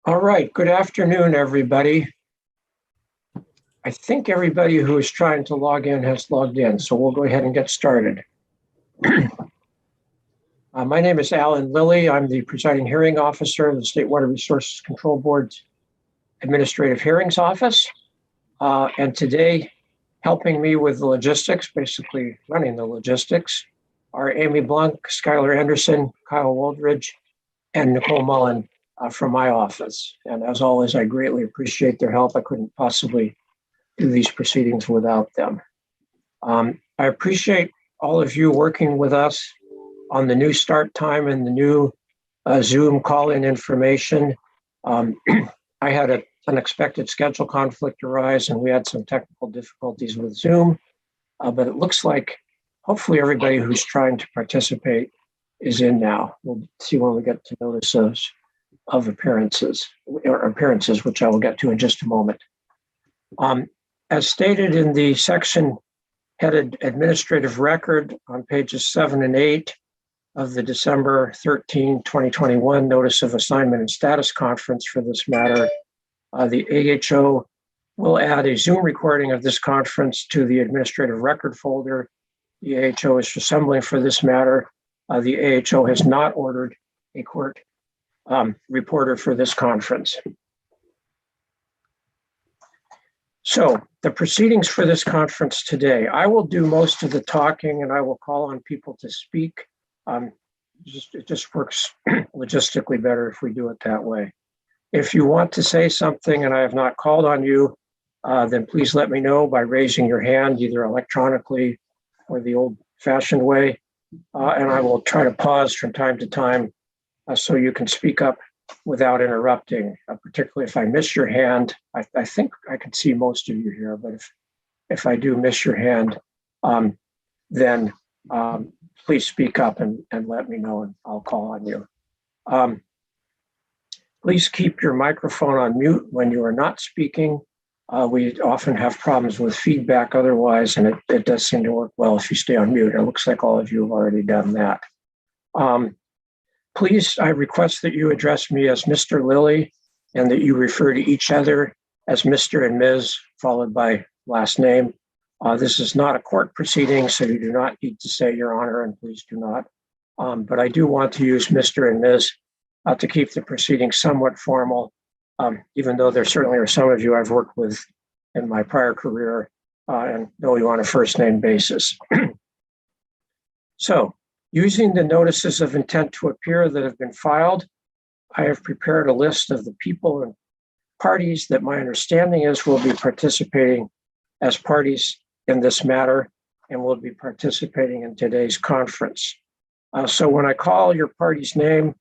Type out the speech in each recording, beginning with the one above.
All right, good afternoon, everybody. I think everybody who is trying to log in has logged in, so we'll go ahead and get started. My name is Alan Lilly. I'm the presiding hearing officer of the State Water Resources Control Board's Administrative Hearings Office. And today, helping me with the logistics, basically running the logistics, are Amy Blank, Skylar Anderson, Kyle Waldridge, and Nicole Mullen from my office. And as always, I greatly appreciate their help. I couldn't possibly do these proceedings without them. I appreciate all of you working with us on the new start time and the new Zoom call-in information. I had an unexpected schedule conflict arise and we had some technical difficulties with Zoom, but it looks like hopefully everybody who's trying to participate is in now. We'll see when we get to notices of appearances, which I will get to in just a moment. As stated in the section headed Administrative Record on pages 7 and 8 of the December 13, 2021 Notice of Assignment and Status Conference for this matter, the AHO will add a Zoom recording of this conference to the Administrative Record folder. The AHO is assembling for this matter. The AHO has not ordered a court reporter for this conference. So the proceedings for this conference today, I will do most of the talking and I will call on people to speak. It just works logistically better if we do it that way. If you want to say something and I have not called on you, then please let me know by raising your hand, either electronically or the old-fashioned way. And I will try to pause from time to time so you can speak up without interrupting, particularly if I miss your hand. I think I can see most of you here, but if I do miss your hand, then please speak up and let me know and I'll call on you. Please keep your microphone on mute when you are not speaking. We often have problems with feedback otherwise, and it does seem to work well if you stay on mute. It looks like all of you have already done that. Please, I request that you address me as Mr. Lilly and that you refer to each other as Mr. and Ms. followed by last name. This is not a court proceeding, so you do not need to say Your Honor, and please do not. But I do want to use Mr. and Ms. To keep the proceeding somewhat formal, even though there certainly are some of you I've worked with in my prior career and know you on a first name basis. So, using the notices of intent to appear that have been filed, I have prepared a list of the people and parties that my understanding is will be participating as parties in this matter and will be participating in today's conference. So when I call your party's name,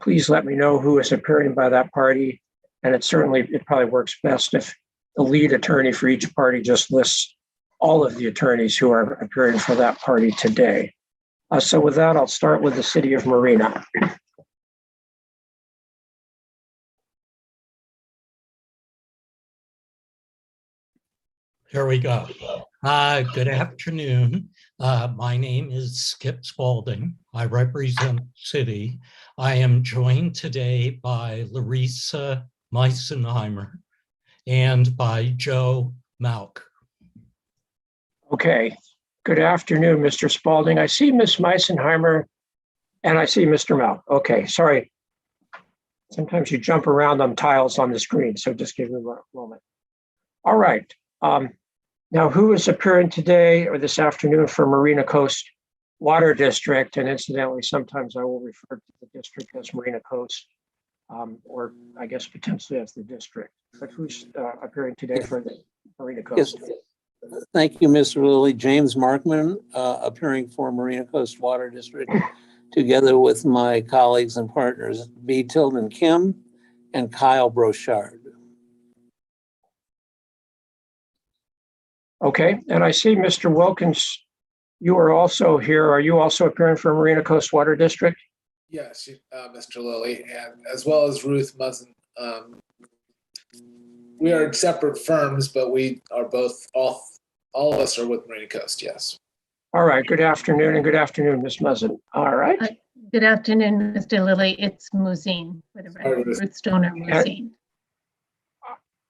please let me know who is appearing by that party. And it probably works best if the lead attorney for each party just lists all of the attorneys who are appearing for that party today. So with that, I'll start with the city of Marina. Here we go. Good afternoon. My name is Skip Spaulding. I represent the city. I am joined today by Larissa Meisenheimer and by Joe Malk. Okay. Good afternoon, Mr. Spaulding. I see Ms. Meisenheimer and I see Mr. Malk. Okay, sorry. Sometimes you jump around on tiles on the screen, so just give me a moment. All right. Now, who is appearing today or this afternoon for Marina Coast Water District? And incidentally, sometimes I will refer to the district as Marina Coast, or I guess potentially as the district. But who's appearing today for the Marina Coast? Yes. Thank you, Mr. Lilly. James Markman, appearing for Marina Coast Water District, together with my colleagues and partners, B. Tilden Kim and Kyle Brochard. Okay, and I see Mr. Wilkins, you are also here. Are you also appearing for Marina Coast Water District? Yes, Mr. Lilly, and as well as Ruth Muzzin. We are separate firms, but we are both, all of us are with Marina Coast, yes. All right, good afternoon, and good afternoon, Ms. Muzzin. All right. Good afternoon, Mr. Lilly. It's Muzine, for the record, Ruth Stoner Muzine.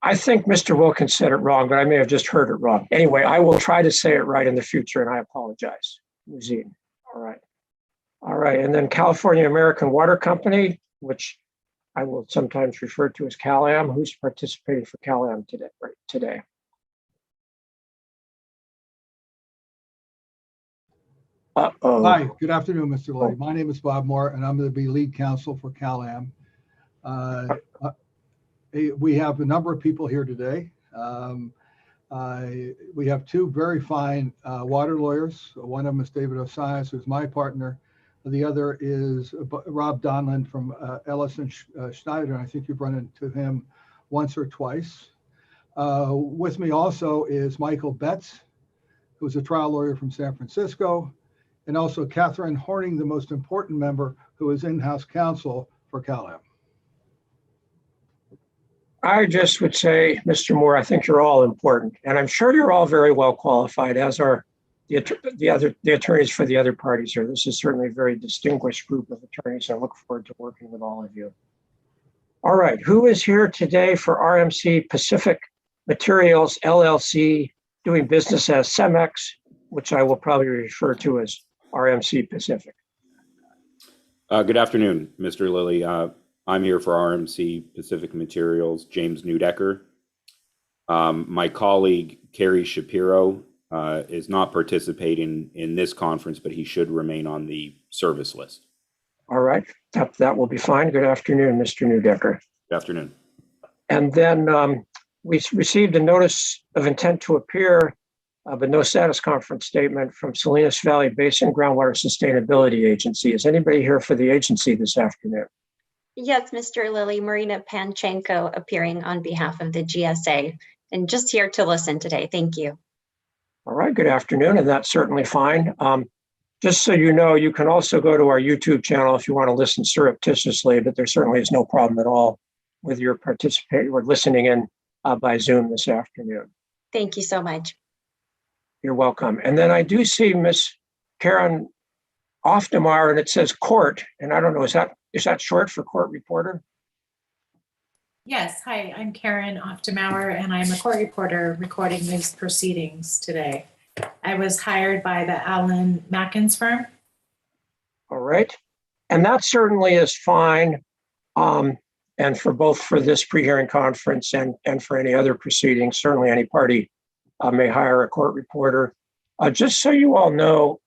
I think Mr. Wilkins said it wrong, but I may have just heard it wrong. Anyway, I will try to say it right in the future, and I apologize. Muzine. All right. All right. And then California American Water Company, which I will sometimes refer to as CalAm, who's participating for CalAm today. Uh-oh. Hi, good afternoon, Mr. Lilly. My name is Bob Moore, and I'm going to be lead counsel for CalAm. We have a number of people here today. We have two very fine water lawyers. One of them is David Osias, who's my partner. The other is Rob Donlan from Ellison Schneider. And I think you've run into him once or twice. With me also is Michael Betts, who's a trial lawyer from San Francisco, and also Catherine Horning, the most important member, who is in-house counsel for CalAm. I just would say, Mr. Moore, I think you're all important, and I'm sure you're all very well qualified, as are the attorneys for the other parties here. This is certainly a very distinguished group of attorneys. I look forward to working with all of you. All right, who is here today for RMC Pacific Materials LLC, doing business as CEMEX, which I will probably refer to as RMC Pacific? Good afternoon, Mr. Lilly. I'm here for RMC Pacific Materials, James Neudecker. My colleague, Kerry Shapiro, is not participating in this conference, but he should remain on the service list. All right, that will be fine. Good afternoon, Mr. Neudecker. Good afternoon. And then we received a notice of intent to appear, but no status conference statement from Salinas Valley Basin Groundwater Sustainability Agency. Is anybody here for the agency this afternoon? Yes, Mr. Lilly, Marina Panchenko appearing on behalf of the GSA, and just here to listen today. Thank you. All right, good afternoon, and that's certainly fine. Just so you know, you can also go to our YouTube channel if you want to listen surreptitiously, but there certainly is no problem at all with your participating or listening in by Zoom this afternoon. Thank you so much. You're welcome. And then I do see Miss Karen Oftemar, and it says court, and I don't know, is that short for court reporter? Yes, hi, I'm Karen Oftemauer, and I'm a court reporter recording these proceedings today. I was hired by the Allen Mackins firm. All right, and that certainly is fine, and for both for this pre-hearing conference and for any other proceedings, certainly any party may hire a court reporter. Just so you all know,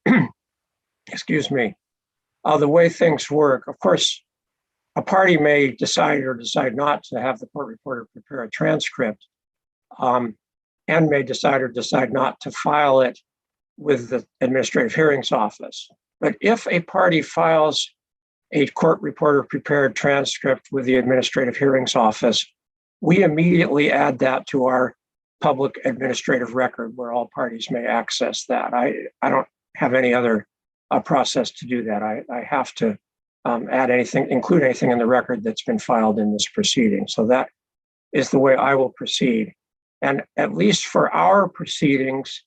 excuse me, the way things work, of course, a party may decide or decide not to have the court reporter prepare a transcript, and may decide or decide not to file it with the Administrative Hearings Office. But if a party files a court reporter prepared transcript with the Administrative Hearings Office, we immediately add that to our public administrative record where all parties may access that. I don't have any other process to do that. I have to add anything, include anything in the record that's been filed in this proceeding. So that is the way I will proceed. And at least for our proceedings,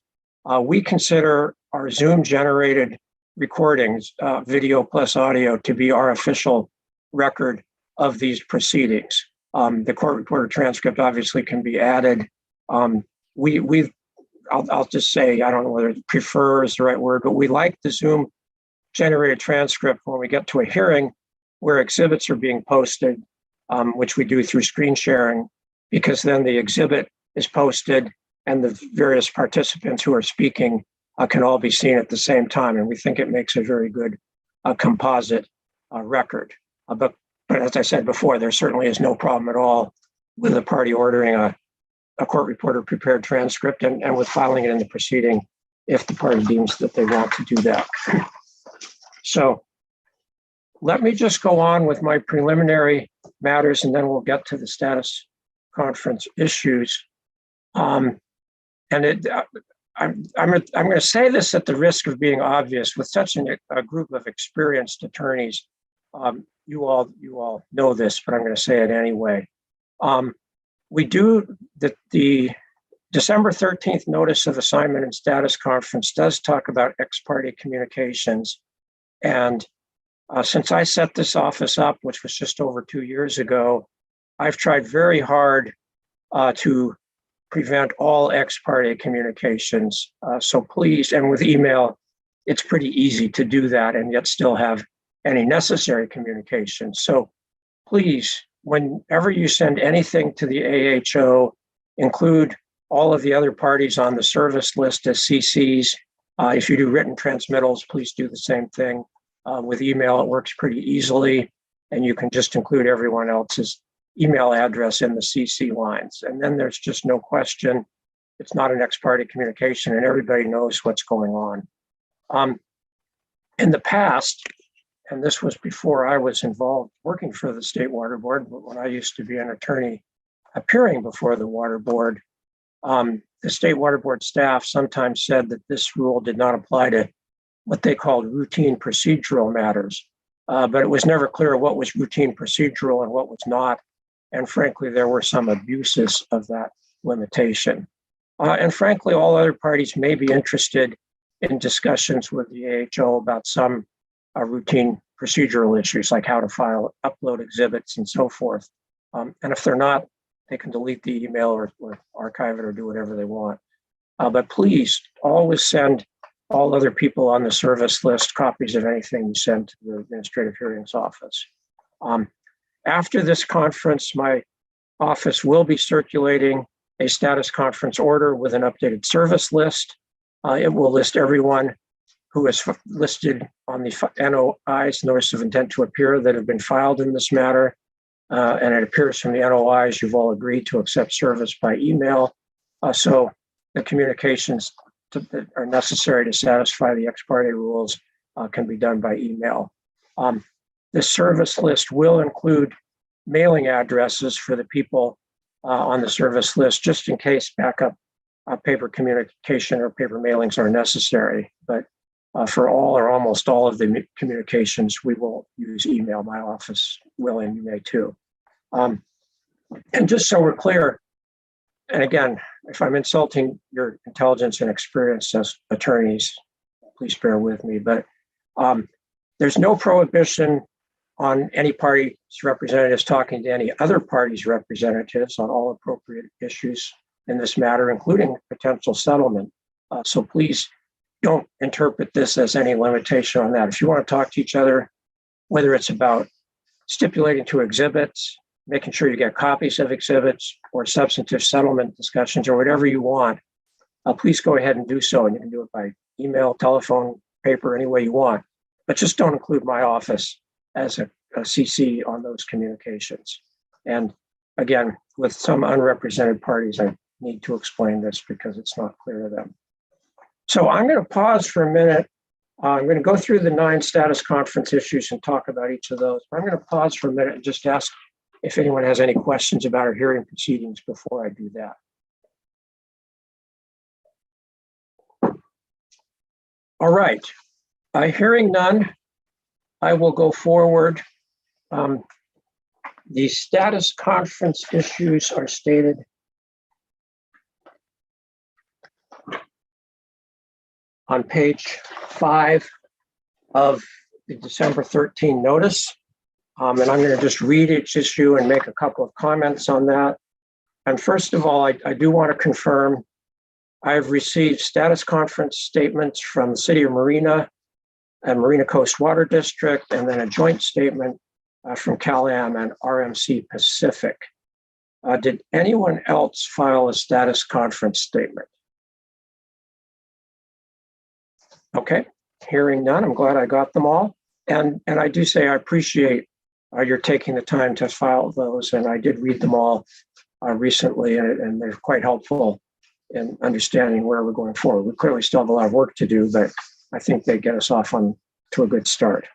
we consider our Zoom generated recordings, video plus audio, to be our official record of these proceedings. The court reporter transcript obviously can be added. I'll just say, I don't know whether prefer is the right word, but we like the Zoom generated transcript when we get to a hearing where exhibits are being posted, which we do through screen sharing, because then the exhibit is posted and the various participants who are speaking can all be seen at the same time. And we think it makes a very good composite record. But as I said before, there certainly is no problem at all with the party ordering a court reporter prepared transcript and with filing it in the proceeding if the party deems that they want to do that. So let me just go on with my preliminary matters, and then we'll get to the status conference issues. I'm going to say this at the risk of being obvious. With such a group of experienced attorneys, you all know this, but I'm going to say it anyway. We do the December 13th notice of assignment and status conference does talk about ex parte communications, and Since I set this office up, which was just over 2 years ago, I've tried very hard to prevent all ex parte communications. So please, and with email, it's pretty easy to do that and yet still have any necessary communication. So please, whenever you send anything to the AHO, include all of the other parties on the service list as CCs. If you do written transmittals, please do the same thing. With email, it works pretty easily, and you can just include everyone else's email address in the CC lines. And then there's just no question, it's not an ex parte communication and everybody knows what's going on. In the past, and this was before I was involved working for the State Water Board, but when I used to be an attorney appearing before the Water Board, the State Water Board staff sometimes said that this rule did not apply to what they called routine procedural matters. But it was never clear what was routine procedural and what was not. And frankly, there were some abuses of that limitation. And frankly, all other parties may be interested in discussions with the AHO about some routine procedural issues like how to file, upload exhibits and so forth. And if they're not, they can delete the email or archive it or do whatever they want. But please always send all other people on the service list copies of anything you send to the Administrative Hearings Office. After this conference, my office will be circulating a status conference order with an updated service list. It will list everyone who is listed on the NOIs, Notice of Intent to Appear, that have been filed in this matter. And it appears from the NOIs you've all agreed to accept service by email. So the communications that are necessary to satisfy the ex parte rules can be done by email. This service list will include mailing addresses for the people on the service list, just in case backup paper communication or paper mailings are necessary. But for all or almost all of the communications, we will use email. My office will, and you may too. And just so we're clear, and again, if I'm insulting your intelligence and experience as attorneys, please bear with me, but there's no prohibition on any party's representatives talking to any other party's representatives on all appropriate issues in this matter, including potential settlement. So please don't interpret this as any limitation on that. If you want to talk to each other, whether it's about stipulating to exhibits, making sure you get copies of exhibits, or substantive settlement discussions, or whatever you want, please go ahead and do so. And you can do it by email, telephone, paper, any way you want. But just don't include my office as a CC on those communications. And again, with some unrepresented parties, I need to explain this because it's not clear to them. So I'm going to pause for a minute. I'm going to go through the 9 status conference issues and talk about each of those. But I'm going to pause for a minute and just ask if anyone has any questions about our hearing proceedings before I do that. All right, hearing none, I will go forward. The status conference issues are stated on page 5 of the December 13 notice. And I'm going to just read each issue and make a couple of comments on that. And first of all, I do want to confirm I've received status conference statements from the City of Marina and Marina Coast Water District, and then a joint statement from Cal-Am and RMC Pacific. Did anyone else file a status conference statement? Okay, hearing none, I'm glad I got them all. And I do say I appreciate you're taking the time to file those, and I did read them all recently, and they're quite helpful in understanding where we're going forward. We clearly still have a lot of work to do, but I think they get us off to a good start.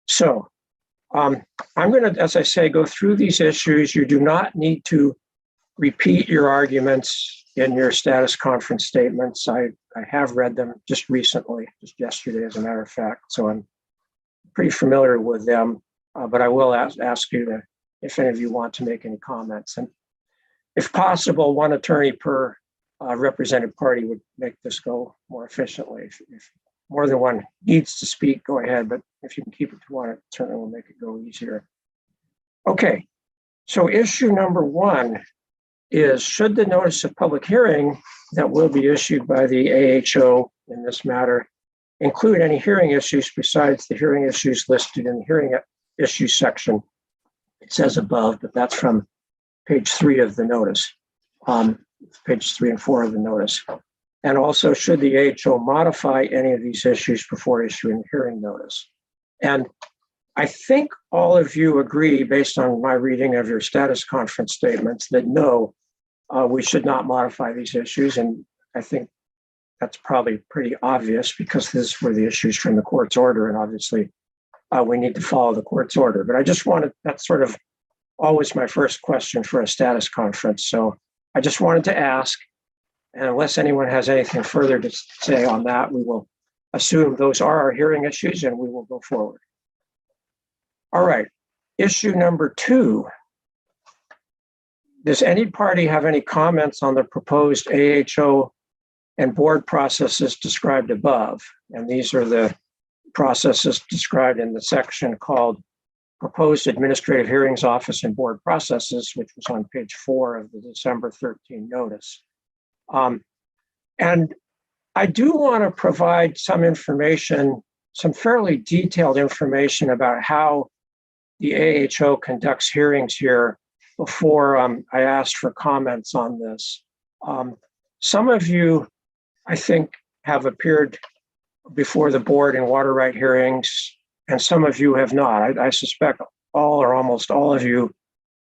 So I'm going to, as I say, go through these issues. You do not need to repeat your arguments in your status conference statements. I have read them just recently, just yesterday, as a matter of fact, so I'm pretty familiar with them. But I will ask you to, if any of you want to make any comments. And if possible, one attorney per represented party would make this go more efficiently. If more than one needs to speak, go ahead, but if you can keep it to one, it certainly will make it go easier. Okay, so issue number one is, should the notice of public hearing that will be issued by the AHO in this matter include any hearing issues besides the hearing issues listed in the hearing issues section? It says above, but that's from page 3 of the notice, page 3 and 4 of the notice. And also, should the AHO modify any of these issues before issuing the hearing notice? And I think all of you agree, based on my reading of your status conference statements, that no, we should not modify these issues. And I think that's probably pretty obvious because these were the issues from the court's order. And obviously, we need to follow the court's order. But I just wanted, that's sort of always my first question for a status conference. So I just wanted to ask, and unless anyone has anything further to say on that, we will assume those are our hearing issues and we will go forward. All right, issue number 2. Does any party have any comments on the proposed AHO and board processes described above? And these are the processes described in the section called Proposed Administrative Hearings Office and Board Processes, which was on page 4 of the December 13 notice. And I do want to provide some information, some fairly detailed information about how the AHO conducts hearings here before I asked for comments on this. Some of you, I think, have appeared before the board in water right hearings, and some of you have not. I suspect all or almost all of you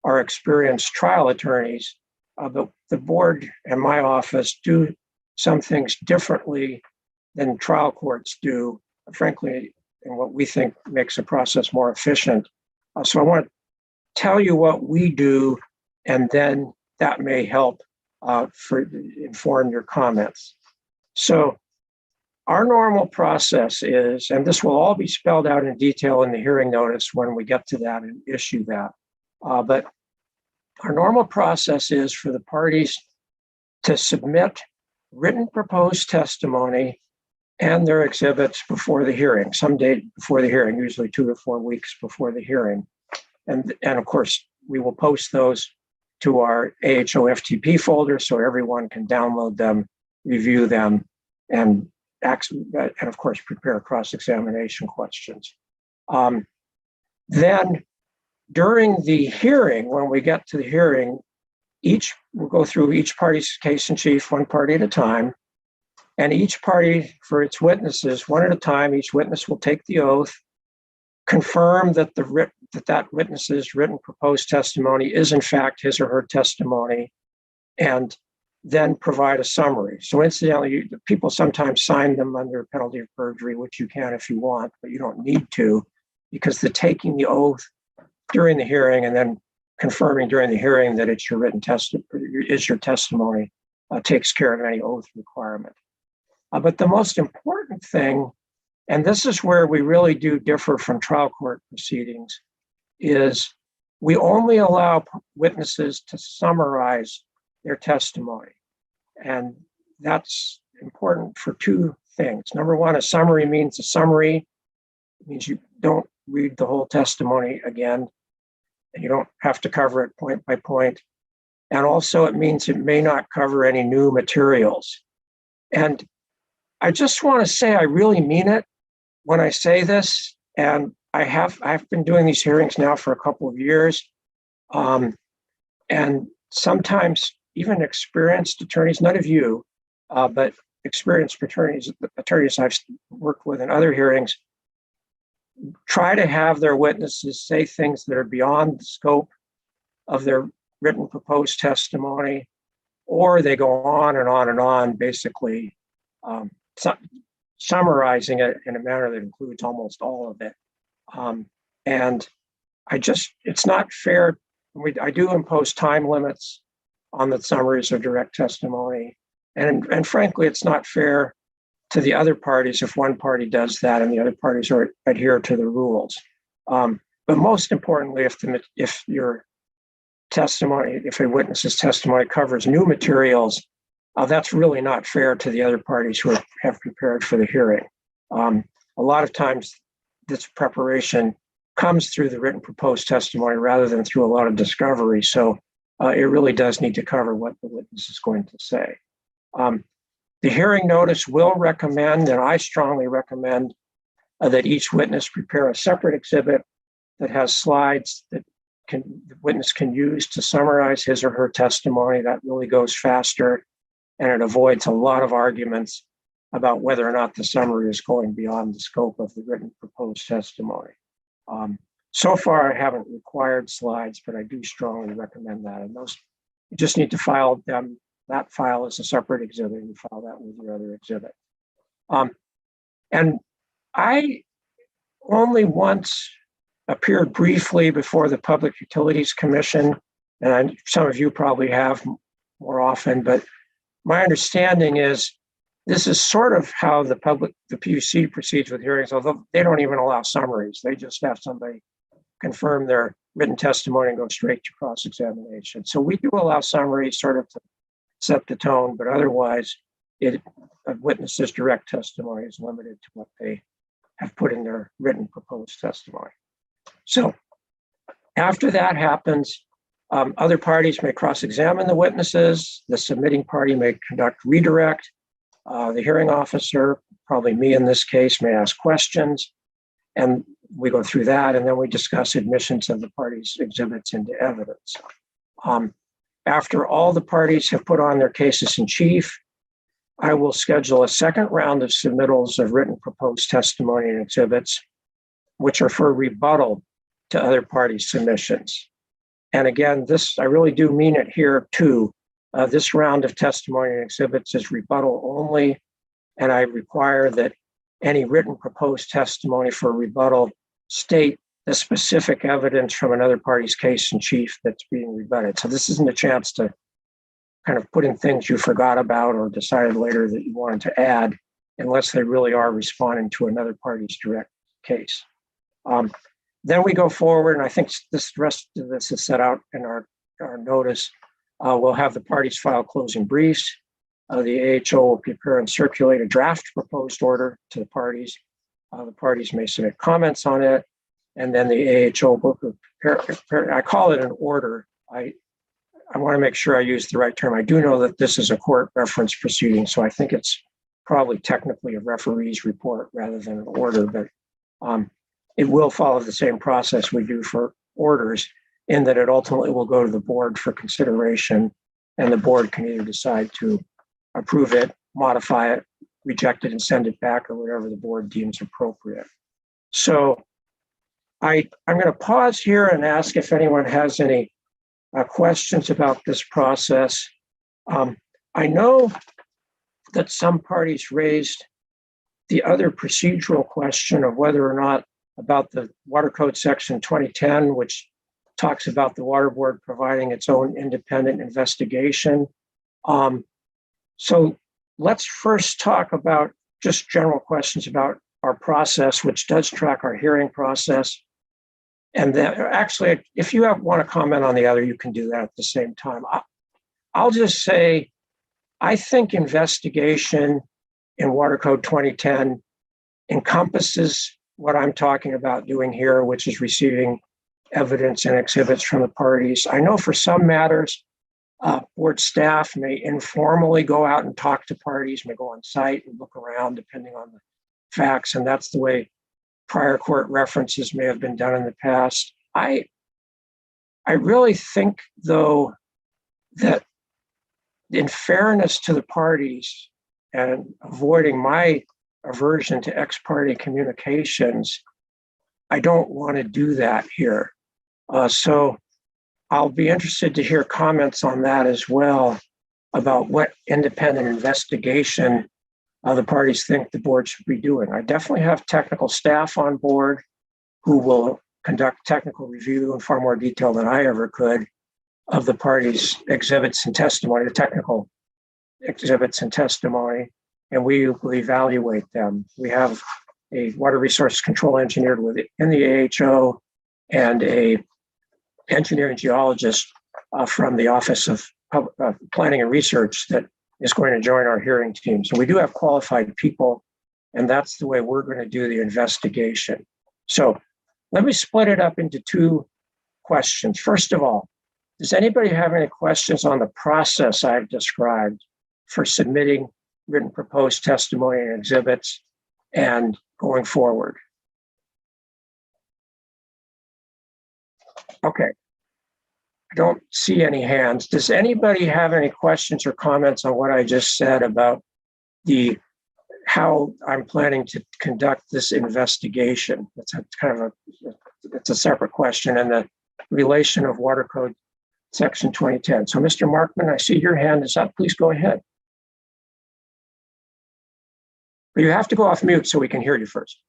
are experienced trial attorneys, but the board and my office do some things differently than trial courts do, frankly, and what we think makes the process more efficient. So I want to tell you what we do, and then that may help inform your comments. So our normal process is, and this will all be spelled out in detail in the hearing notice when we get to that and issue that, but our normal process is for the parties to submit written proposed testimony and their exhibits before the hearing, some date before the hearing, usually 2 to 4 weeks before the hearing. And of course, we will post those to our AHO FTP folder so everyone can download them, review them, and of course, prepare cross-examination questions. Then during the hearing, when we get to the hearing, we'll go through each party's case in chief, one party at a time, and each party for its witnesses, one at a time, each witness will take the oath, confirm that that witness's written proposed testimony is in fact his or her testimony, and then provide a summary. So incidentally, people sometimes sign them under penalty of perjury, which you can if you want, but you don't need to, because the taking the oath during the hearing and then confirming during the hearing that it's your written testimony takes care of any oath requirement. But the most important thing, and this is where we really do differ from trial court proceedings, is we only allow witnesses to summarize their testimony. And that's important for 2 things. Number one, a summary means a summary. It means you don't read the whole testimony again, and you don't have to cover it point by point. And also it means it may not cover any new materials. And I just want to say I really mean it when I say this, and I've been doing these hearings now for a couple of years, and sometimes even experienced attorneys, none of you, but experienced attorneys I've worked with in other hearings, try to have their witnesses say things that are beyond the scope of their written proposed testimony, or they go on and on and on, basically summarizing it in a manner that includes almost all of it. And it's not fair. I do impose time limits on the summaries of direct testimony. And frankly, it's not fair to the other parties if one party does that and the other parties adhere to the rules. But most importantly, if your testimony, if a witness's testimony covers new materials, that's really not fair to the other parties who have prepared for the hearing. A lot of times this preparation comes through the written proposed testimony rather than through a lot of discovery. So it really does need to cover what the witness is going to say. The hearing notice will recommend, and I strongly recommend, that each witness prepare a separate exhibit that has slides that the witness can use to summarize his or her testimony. That really goes faster, and it avoids a lot of arguments about whether or not the summary is going beyond the scope of the written proposed testimony. So far, I haven't required slides, but I do strongly recommend that. And those, you just need to file them. That file is a separate exhibit, and you file that with your other exhibit. And I only once appeared briefly before the Public Utilities Commission, and some of you probably have more often, but my understanding is this is sort of how the PUC proceeds with hearings, although they don't even allow summaries. They just have somebody confirm their written testimony and go straight to cross-examination. So we do allow summaries sort of to set the tone, but otherwise a witness's direct testimony is limited to what they have put in their written proposed testimony. So after that happens, other parties may cross-examine the witnesses. The submitting party may conduct redirect. The hearing officer, probably me in this case, may ask questions. And we go through that, and then we discuss admissions of the parties' exhibits into evidence. After all the parties have put on their cases in chief, I will schedule a second round of submittals of written proposed testimony and exhibits, which are for rebuttal to other parties' submissions. And again, this, I really do mean it here too. This round of testimony and exhibits is rebuttal only, and I require that any written proposed testimony for rebuttal state the specific evidence from another party's case in chief that's being rebutted. So this isn't a chance to kind of put in things you forgot about or decided later that you wanted to add, unless they really are responding to another party's direct case. Then we go forward, and I think the rest of this is set out in our notice. We'll have the parties file closing briefs. The AHO will prepare and circulate a draft proposed order to the parties. The parties may submit comments on it, and then the AHO will prepare, I call it an order. I want to make sure I use the right term. I do know that this is a court reference proceeding, so I think it's probably technically a referee's report rather than an order, but it will follow the same process we do for orders, in that it ultimately will go to the board for consideration, and the board can either decide to approve it, modify it, reject it, and send it back, or whatever the board deems appropriate. So I'm going to pause here and ask if anyone has any questions about this process. I know that some parties raised the other procedural question of whether or not about the Water Code Section 2010, which talks about the Water Board providing its own independent investigation. So let's first talk about just general questions about our process, which does track our hearing process. And then actually, if you want to comment on the other, you can do that at the same time. I'll just say, I think investigation in Water Code 2010 encompasses what I'm talking about doing here, which is receiving evidence and exhibits from the parties. I know for some matters, board staff may informally go out and talk to parties, may go on site and look around depending on the facts, and that's the way prior court references may have been done in the past. I really think, though, that in fairness to the parties and avoiding my aversion to ex parte communications, I don't want to do that here. So I'll be interested to hear comments on that as well, about what independent investigation the parties think the board should be doing. I definitely have technical staff on board who will conduct technical review in far more detail than I ever could of the parties' exhibits and testimony, the technical exhibits and testimony, and we will evaluate them. We have a water resource control engineer in the AHO and a engineering geologist from the Office of Planning and Research that is going to join our hearing team. So we do have qualified people and that's the way we're going to do the investigation. So let me split it up into two questions. First of all, does anybody have any questions on the process I've described for submitting written proposed testimony and exhibits and going forward? Okay. I don't see any hands. Does anybody have any questions or comments on what I just said about how I'm planning to conduct this investigation? It's it's a separate question, and the relation of Water Code Section 2010. So Mr. Markman, I see your hand is up. Please go ahead. But you have to go off mute so we can hear you first.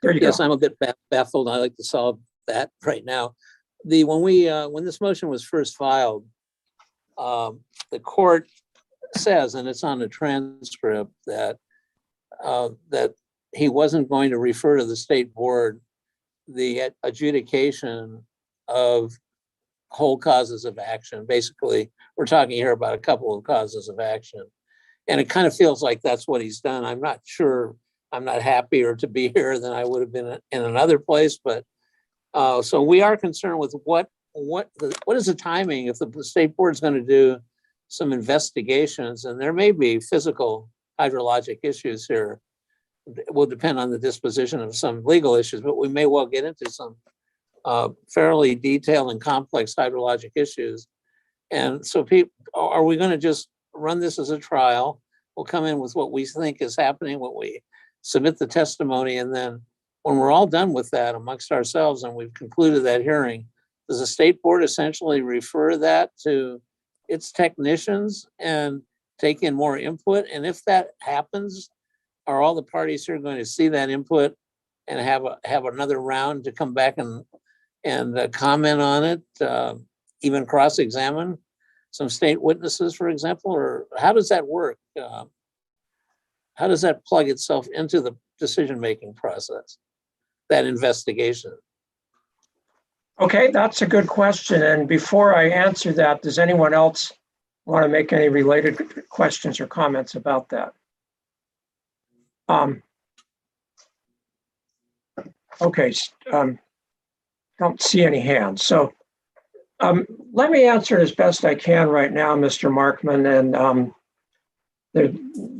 There you Yes, go. I'm a bit baffled. I'd like to solve that right now. When this motion was first filed, the court says, and it's on the transcript, that he wasn't going to refer to the state board the adjudication of whole causes of action. Basically, we're talking here about a couple of causes of action. And it kind of feels like that's what he's done. I'm not sure, I'm not happier to be here than I would have been in another place, but so we are concerned with what is the timing if the state board is going to do some investigations, and there may be physical hydrologic issues here. It will depend on the disposition of some legal issues, but we may well get into some fairly detailed and complex hydrologic issues. And so are we going to just run this as a trial? We'll come in with what we think is happening, what we submit the testimony, and then when we're all done with that amongst ourselves and we've concluded that hearing, does the state board essentially refer that to its technicians and take in more input? And if that happens, are all the parties here going to see that input and have another round to come back and comment on it, even cross-examine some state witnesses, for example? Or how does that work? How does that plug itself into the decision-making process, that investigation? Okay, that's a good question. And before I answer that, does anyone else want to make any related questions or comments about that? Okay, don't see any hands. So let me answer it as best I can right now, Mr. Markman, and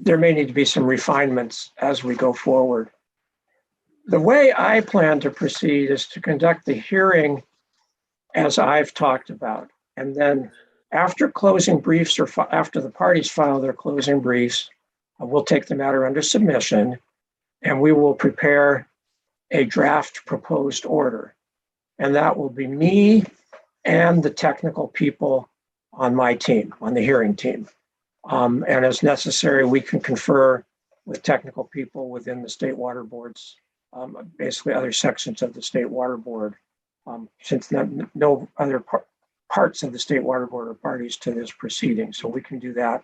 there may need to be some refinements as we go forward. The way I plan to proceed is to conduct the hearing as I've talked about. And then after closing briefs or after the parties file their closing briefs, we'll take the matter under submission and we will prepare a draft proposed order. And that will be me and the technical people on my team, on the hearing team. And as necessary, we can confer with technical people within the State Water Board's, basically other sections of the State Water Board, since no other parts of the State Water Board are parties to this proceeding. So we can do that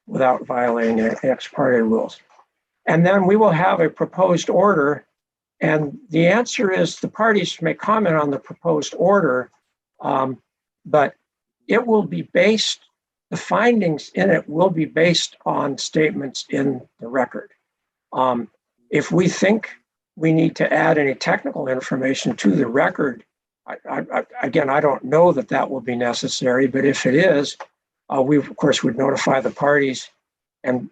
without violating ex parte rules. And then we will have a proposed order. And the answer is the parties may comment on the proposed order, but it will be based, the findings in it will be based on statements in the record. If we think we need to add any technical information to the record, again, I don't know that that will be necessary, but if it is, we of course would notify the parties and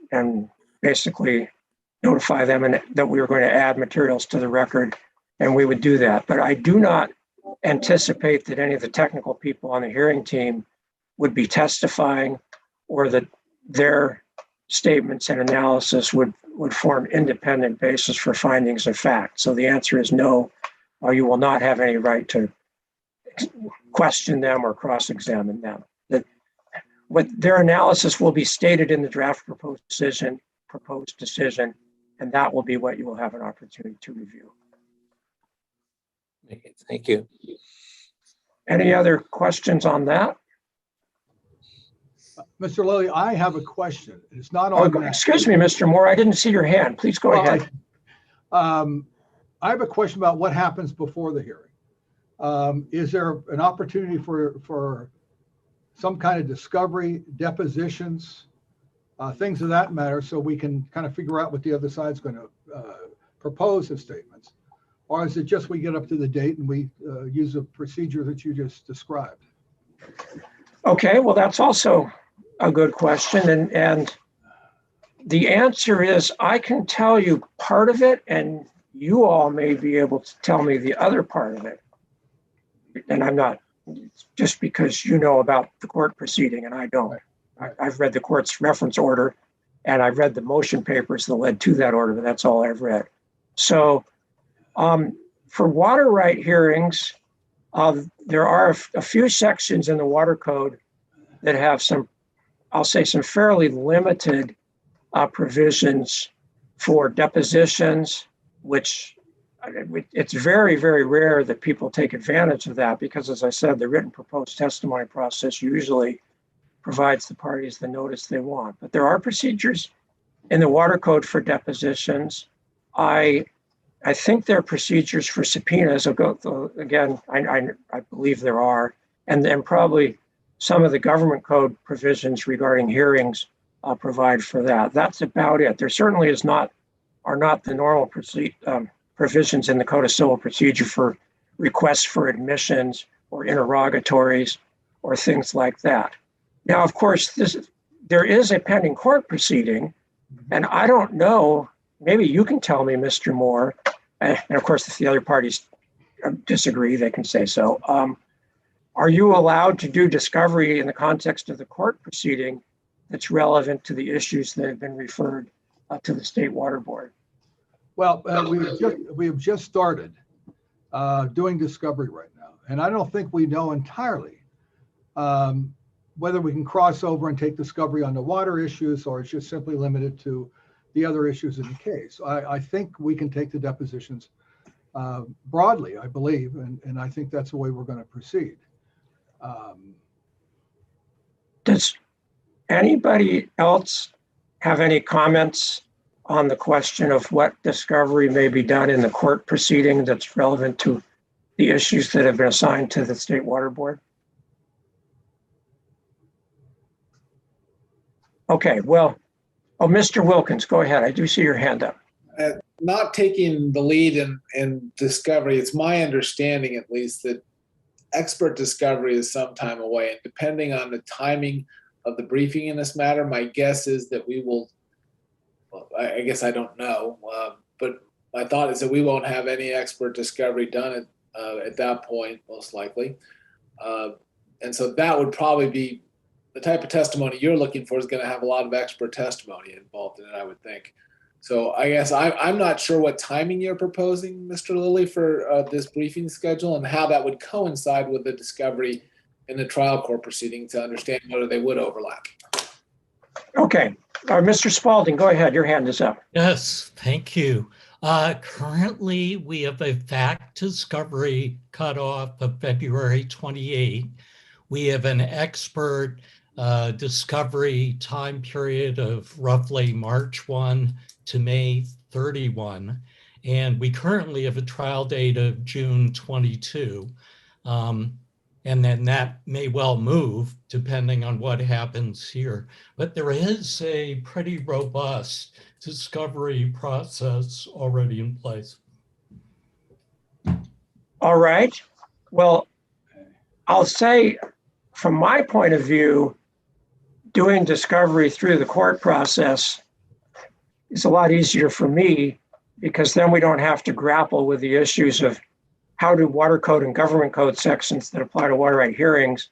basically notify them that we were going to add materials to the record, and we would do that. But I do not anticipate that any of the technical people on the hearing team would be testifying, or that their statements and analysis would form independent basis for findings of fact. So the answer is no, you will not have any right to question them or cross-examine them. What their analysis will be stated in the draft proposed decision, and that will be what you will have an opportunity to review. Okay, thank you. Any other questions on that? Mr. Lilly, I have a question. It's not on. Oh, excuse me, Mr. Moore. I didn't see your hand. Please go ahead. I have a question about what happens before the hearing. Is there an opportunity for some kind of discovery, depositions, things of that matter, so we can kind of figure out what the other side's going to propose as statements? Or is it just we get up to the date and we use a procedure that you just described? Okay, well, that's also a good question. And the answer is I can tell you part of it, and you all may be able to tell me the other part of it. And I'm not, just because you know about the court proceeding and I don't. I've read the court's reference order and I've read the motion papers that led to that order, but that's all I've read. So for water right hearings, there are a few sections in the water code that have some, I'll say, some fairly limited provisions for depositions, which it's very, very rare that people take advantage of that because, as I said, the written proposed testimony process usually provides the parties the notice they want. But there are procedures in the water code for depositions. I think there are procedures for subpoenas. Again, I believe there are, and then probably some of the government code provisions regarding hearings provide for that. That's about it. There certainly are not the normal provisions in the Code of Civil Procedure for requests for admissions or interrogatories or things like that. Now, of course, there is a pending court proceeding, and I don't know, maybe you can tell me, Mr. Moore, and of course, if the other parties disagree, they can say so. Are you allowed to do discovery in the context of the court proceeding that's relevant to the issues that have been referred to the State Water Board? Well, we have just started doing discovery right now, and I don't think we know entirely whether we can cross over and take discovery on the water issues, or it's just simply limited to the other issues in the case. I think we can take the depositions broadly, I believe, and I think that's the way we're going to proceed. Does anybody else have any comments on the question of what discovery may be done in the court proceeding that's relevant to the issues that have been assigned to the State Water Board? Okay, well, Mr. Wilkins, go ahead. I do see your hand up. Not taking the lead in discovery, it's my understanding at least that expert discovery is some time away. And depending on the timing of the briefing in this matter, my guess is that we will, well, I guess I don't know, but my thought is that we won't have any expert discovery done at that point, most likely. And so that would probably be the type of testimony you're looking for is going to have a lot of expert testimony involved in it, I would think. So I guess I'm not sure what timing you're proposing, Mr. Lilly, for this briefing schedule and how that would coincide with the discovery in the trial court proceeding to understand whether they would overlap. Okay, Mr. Spalding, go ahead. Your hand is up. Yes, thank you. Currently, we have a fact discovery cutoff of February 28. We have an expert discovery time period of roughly March 1 to May 31. And we currently have a trial date of June 22. And then that may well move depending on what happens here. But there is a pretty robust discovery process already in place. All right. Well, I'll say from my point of view, doing discovery through the court process is a lot easier for me because then we don't have to grapple with the issues of how do water code and government code sections that apply to water right hearings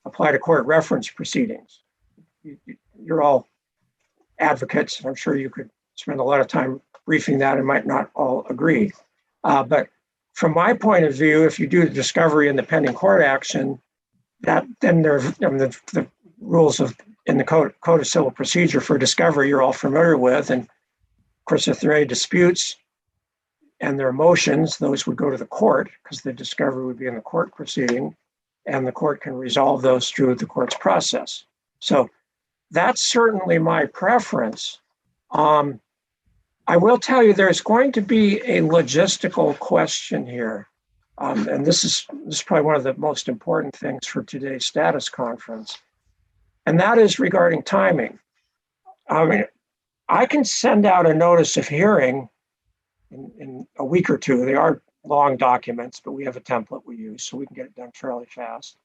apply to court reference proceedings. You're all advocates, and I'm sure you could spend a lot of time briefing that and might not all agree. But from my point of view, if you do the discovery in the pending court action, then the rules in the code of civil procedure for discovery you're all familiar with. And of course, if there are any disputes and there are motions, those would go to the court because the discovery would be in the court proceeding and the court can resolve those through the court's process. So that's certainly my preference. I will tell you there's going to be a logistical question here. And this is probably one of the most important things for today's status conference. And that is regarding timing. I mean, I can send out a notice of hearing in a week or two. They are long documents, but we have a template we use, so we can get it done fairly fast.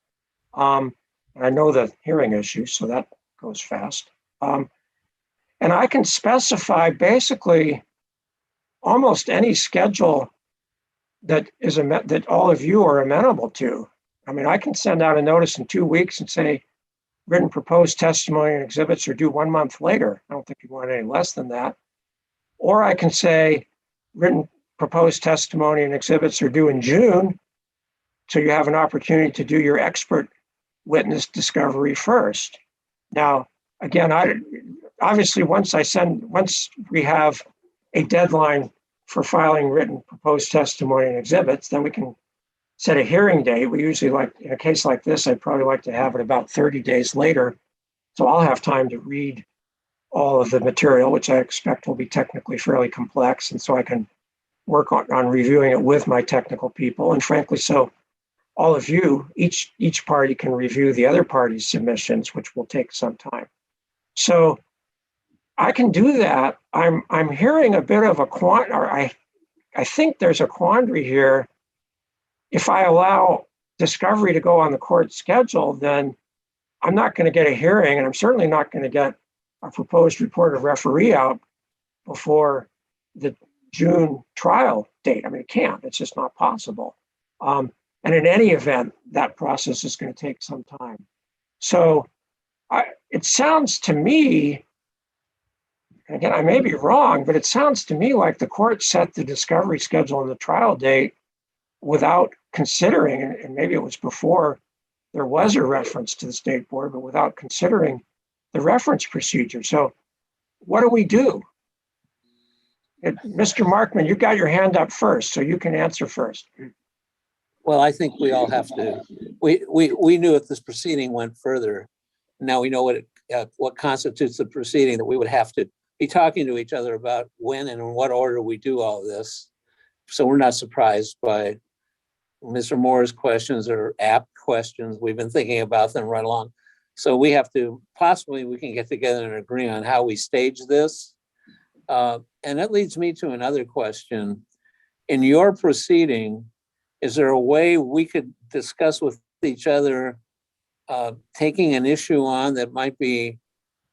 And I know the hearing issue, so that goes fast. And I can specify basically almost any schedule that that all of you are amenable to. I mean, I can send out a notice in 2 weeks and say, written proposed testimony and exhibits are due 1 month later. I don't think you want any less than that. Or I can say, written proposed testimony and exhibits are due in June, so you have an opportunity to do your expert witness discovery first. Now, again, obviously once we have a deadline for filing written proposed testimony and exhibits, then we can set a hearing date. We usually like, in a case like this, I'd probably like to have it about 30 days later. So I'll have time to read all of the material, which I expect will be technically fairly complex. And so I can work on reviewing it with my technical people. And frankly, so all of you, each party can review the other party's submissions, which will take some time. So I can do that. I'm hearing a bit of I think there's a quandary here. If I allow discovery to go on the court schedule, then I'm not going to get a hearing, and I'm certainly not going to get a proposed report of referee out before the June trial date. I mean, it can't. It's just not possible. And in any event, that process is going to take some time. So it sounds to me, again, I may be wrong, but it sounds to me like the court set the discovery schedule and the trial date without considering, and maybe it was before there was a reference to the state board, but without considering the reference procedure. So what do we do? Mr. Markman, you got your hand up first, so you can answer first. Well, I think we all have to, we knew if this proceeding went further, now we know what constitutes the proceeding, that we would have to be talking to each other about when and in what order we do all of this. So we're not surprised by Mr. Moore's questions or apt questions. We've been thinking about them right along. So we have to, possibly we can get together and agree on how we stage this. And that leads me to another question. In your proceeding, is there a way we could discuss with each other taking an issue on that might be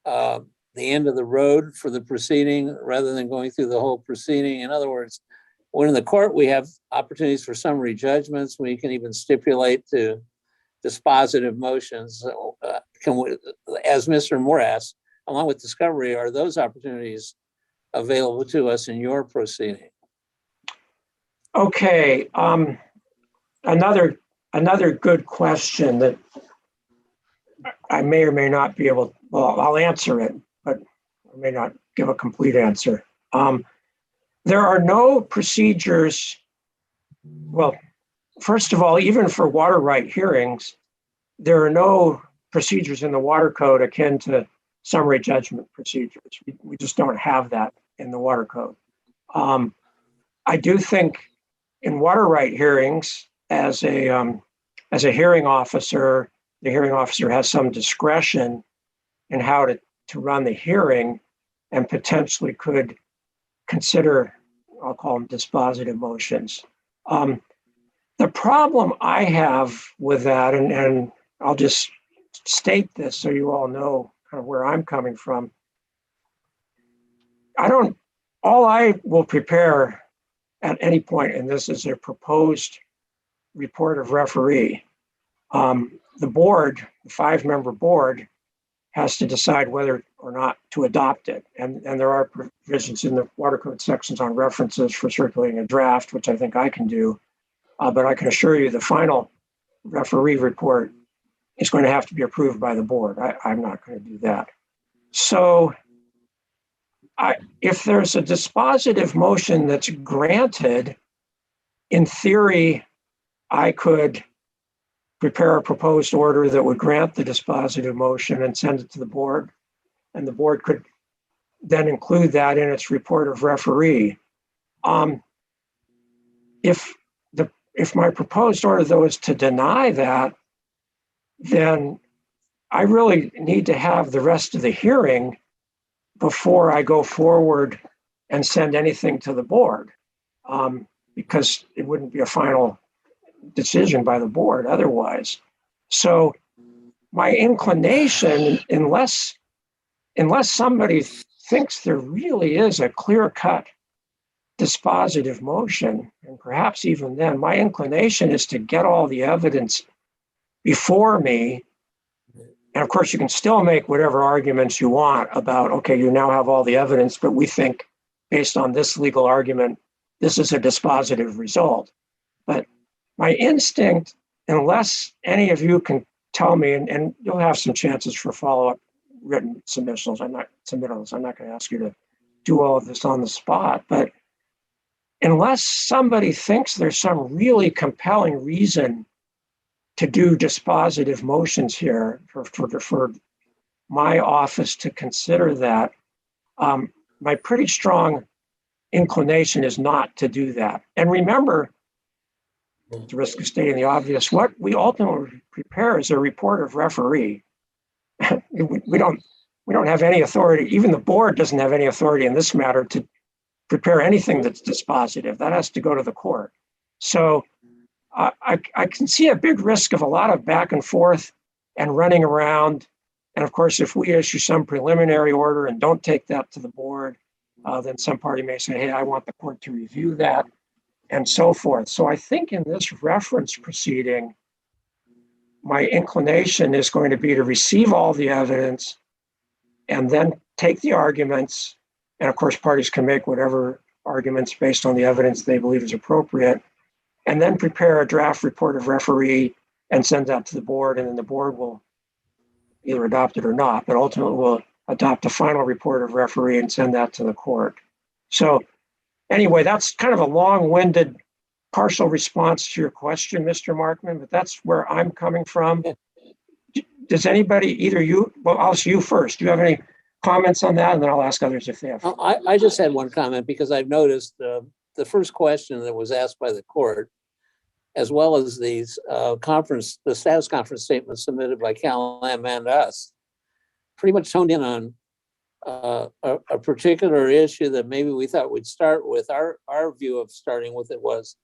the end of the road for the proceeding rather than going through the whole proceeding? In other words, when in the court, we have opportunities for summary judgments. We can even stipulate to dispositive motions. As Mr. Moore asked, along with discovery, are those opportunities available to us in your proceeding? Okay, another good question that I may or may not be able, well, I'll answer it, but I may not give a complete answer. There are no procedures, well, first of all, even for water right hearings, there are no procedures in the water code akin to summary judgment procedures. We just don't have that in the water code. I do think in water right hearings, as a hearing officer, the hearing officer has some discretion in how to run the hearing and potentially could consider, I'll call them dispositive motions. The problem I have with that, and I'll just state this so you all know kind of where I'm coming from. All I will prepare at any point in this is a proposed report of referee. The board, the 5-member board, has to decide whether or not to adopt it. And there are provisions in the water code sections on references for circulating a draft, which I think I can do. But I can assure you the final referee report is going to have to be approved by the board. I'm not going to do that. So if there's a dispositive motion that's granted, in theory, I could prepare a proposed order that would grant the dispositive motion and send it to the board. And the board could then include that in its report of referee. If my proposed order, though, is to deny that, then I really need to have the rest of the hearing before I go forward and send anything to the board, because it wouldn't be a final decision by the board otherwise. So my inclination, unless somebody thinks there really is a clear-cut dispositive motion, and perhaps even then, my inclination is to get all the evidence before me. And of course, you can still make whatever arguments you want about, okay, you now have all the evidence, but we think based on this legal argument, this is a dispositive result. But my instinct, unless any of you can tell me, and you'll have some chances for follow-up written submittals. I'm not going to ask you to do all of this on the spot, but unless somebody thinks there's some really compelling reason to do dispositive motions here for my office to consider that, my pretty strong inclination is not to do that. And remember, at the risk of stating the obvious, what we ultimately prepare is a report of referee. We don't have any authority. Even the board doesn't have any authority in this matter to prepare anything that's dispositive. That has to go to the court. So I can see a big risk of a lot of back and forth and running around. And of course, if we issue some preliminary order and don't take that to the board, then some party may say, hey, I want the court to review that, and so forth. So I think in this reference proceeding, my inclination is going to be to receive all the evidence and then take the arguments. And of course, parties can make whatever arguments based on the evidence they believe is appropriate, and then prepare a draft report of referee and send that to the board. And then the board will either adopt it or not, but ultimately will adopt a final report of referee and send that to the court. So anyway, that's kind of a long-winded partial response to your question, Mr. Markman, but that's where I'm coming from. Does anybody, either you, well, I'll ask you first. Do you have any comments on that? And then I'll ask others if they have. I just had one comment because I've noticed the first question that was asked by the court, as well as the status conference statement submitted by Cal-Am and us, pretty much honed in on a particular issue that maybe we thought we'd start with. Our view of starting with it was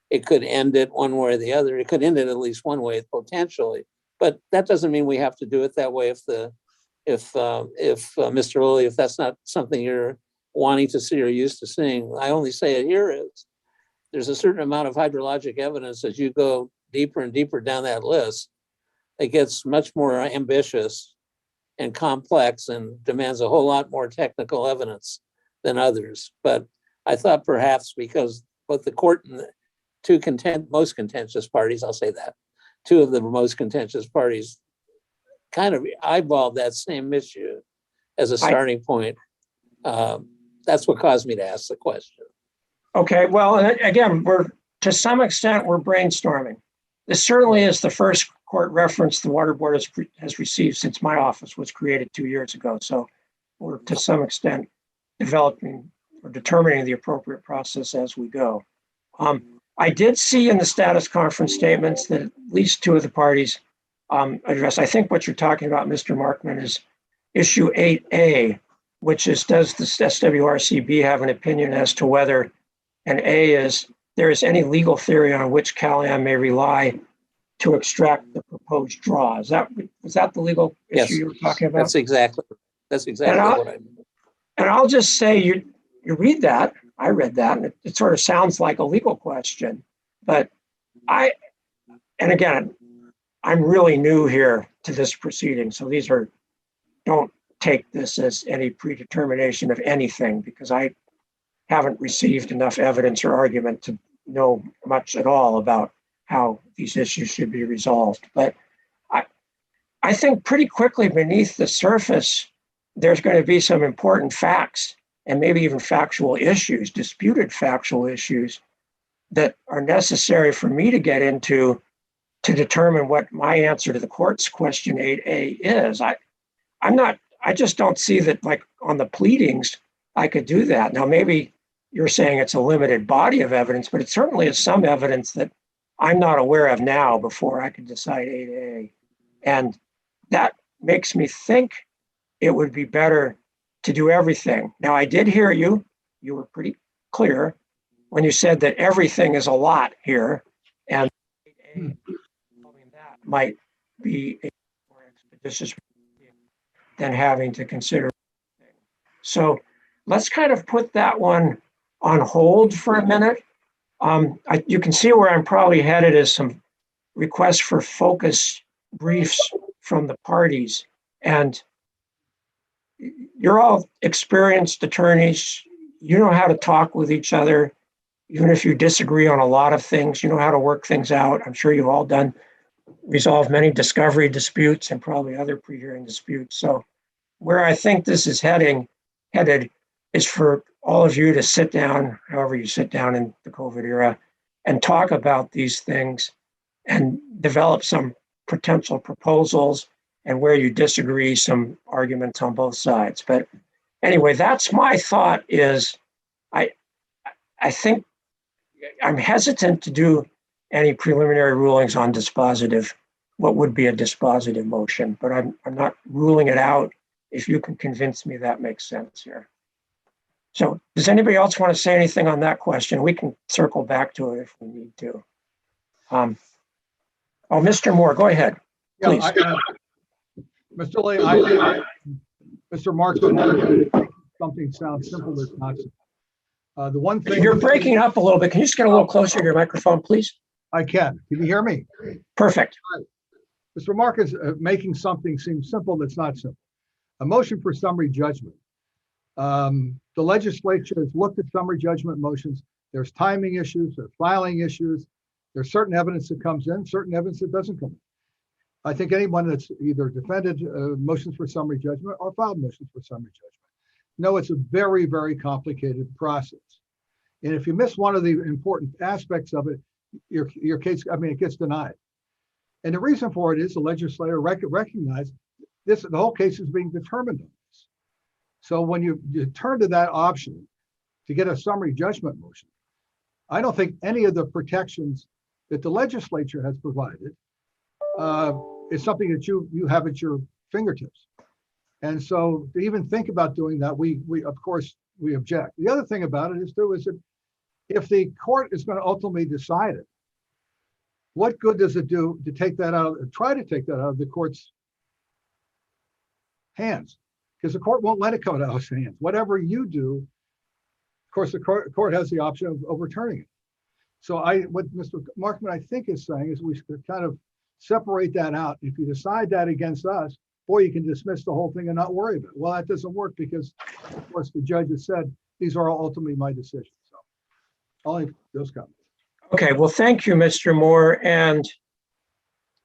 it could end it one way or the other. It could end it at least one way potentially, but that doesn't mean we have to do it that way. If Mr. Lilly, if that's not something you're wanting to see or used to seeing, I only say it here is there's a certain amount of hydrologic evidence as you go deeper and deeper down that list. It gets much more ambitious and complex and demands a whole lot more technical evidence than others. But I thought perhaps because both the court and the two most contentious parties, I'll say that, two of the most contentious parties kind of eyeballed that same issue as a starting point. That's what caused me to ask the question. Okay, well, again, to some extent, we're brainstorming. This certainly is the first court reference the Water Board has received since my office was created 2 years ago. So we're to some extent developing or determining the appropriate process as we go. I did see in the status conference statements that at least two of the parties address. I think what you're talking about, Mr. Markman, is issue 8A, which is, does the SWRCB have an opinion as to whether, and A is, there is any legal theory on which Cal-Am may rely to extract the proposed draw. Was that the legal issue you were talking about? That's exactly what I mean. And I'll just say, you read that, I read that, and it sort of sounds like a legal question, but and again, I'm really new here to this proceeding. So don't take this as any predetermination of anything, because I haven't received enough evidence or argument to know much at all about how these issues should be resolved. But I think pretty quickly beneath the surface, there's going to be some important facts and maybe even factual issues, disputed factual issues that are necessary for me to get into to determine what my answer to the court's question 8A is. I just don't see that, like on the pleadings, I could do that. Now, maybe you're saying it's a limited body of evidence, but it certainly is some evidence that I'm not aware of now before I could decide 8A. And that makes me think it would be better to do everything. Now, I did hear you. You were pretty clear when you said that everything is a lot here, and that might be a more expeditious than having to consider. So let's kind of put that one on hold for a minute. You can see where I'm probably headed is some requests for focus briefs from the parties. And you're all experienced attorneys. You know how to talk with each other. Even if you disagree on a lot of things, you know how to work things out. I'm sure you've all resolved many discovery disputes and probably other pre-hearing disputes. So where I think this is headed is for all of you to sit down, however you sit down in the COVID era, and talk about these things and develop some potential proposals, and where you disagree, some arguments on both sides. But anyway, that's my thought is I think I'm hesitant to do any preliminary rulings on what would be a dispositive motion, but I'm not ruling it out if you can convince me that makes sense here. So does anybody else want to say anything on that question? We can circle back to it if we need to. Mr. Moore, go ahead, please. Yeah, Mr. Lay, Mr. Markson, something sounds simple that's not simple. The one thing you're breaking up a little bit. Can you just get a little closer to your microphone, please? I can. Can you hear me? Perfect. Mr. Mark is making something seem simple that's not simple. A motion for summary judgment. The legislature has looked at summary judgment motions. There's timing issues, there's filing issues. There's certain evidence that comes in, certain evidence that doesn't come in. I think anyone that's either defended motions for summary judgment or filed motions for summary judgment know it's a very, very complicated process. And if you miss one of the important aspects of it, your case, it gets denied. And the reason for it is the legislature recognized the whole case is being determined on this. So when you turn to that option to get a summary judgment motion, I don't think any of the protections that the legislature has provided is something that you have at your fingertips. And so to even think about doing that, we of course we object. The other thing about it is that if the court is going to ultimately decide it, what good does it do to try to take that out of the court's hands? Because the court won't let it come out of its hands. Whatever you do, of course, the court has the option of overturning it. So what Mr. Markman, I think, is saying is we should kind of separate that out. If you decide that against us, or you can dismiss the whole thing and not worry about it. Well, that doesn't work because, of course, the judge has said these are ultimately my decisions. So only those comments. Okay, well, thank you, Mr. Moore. And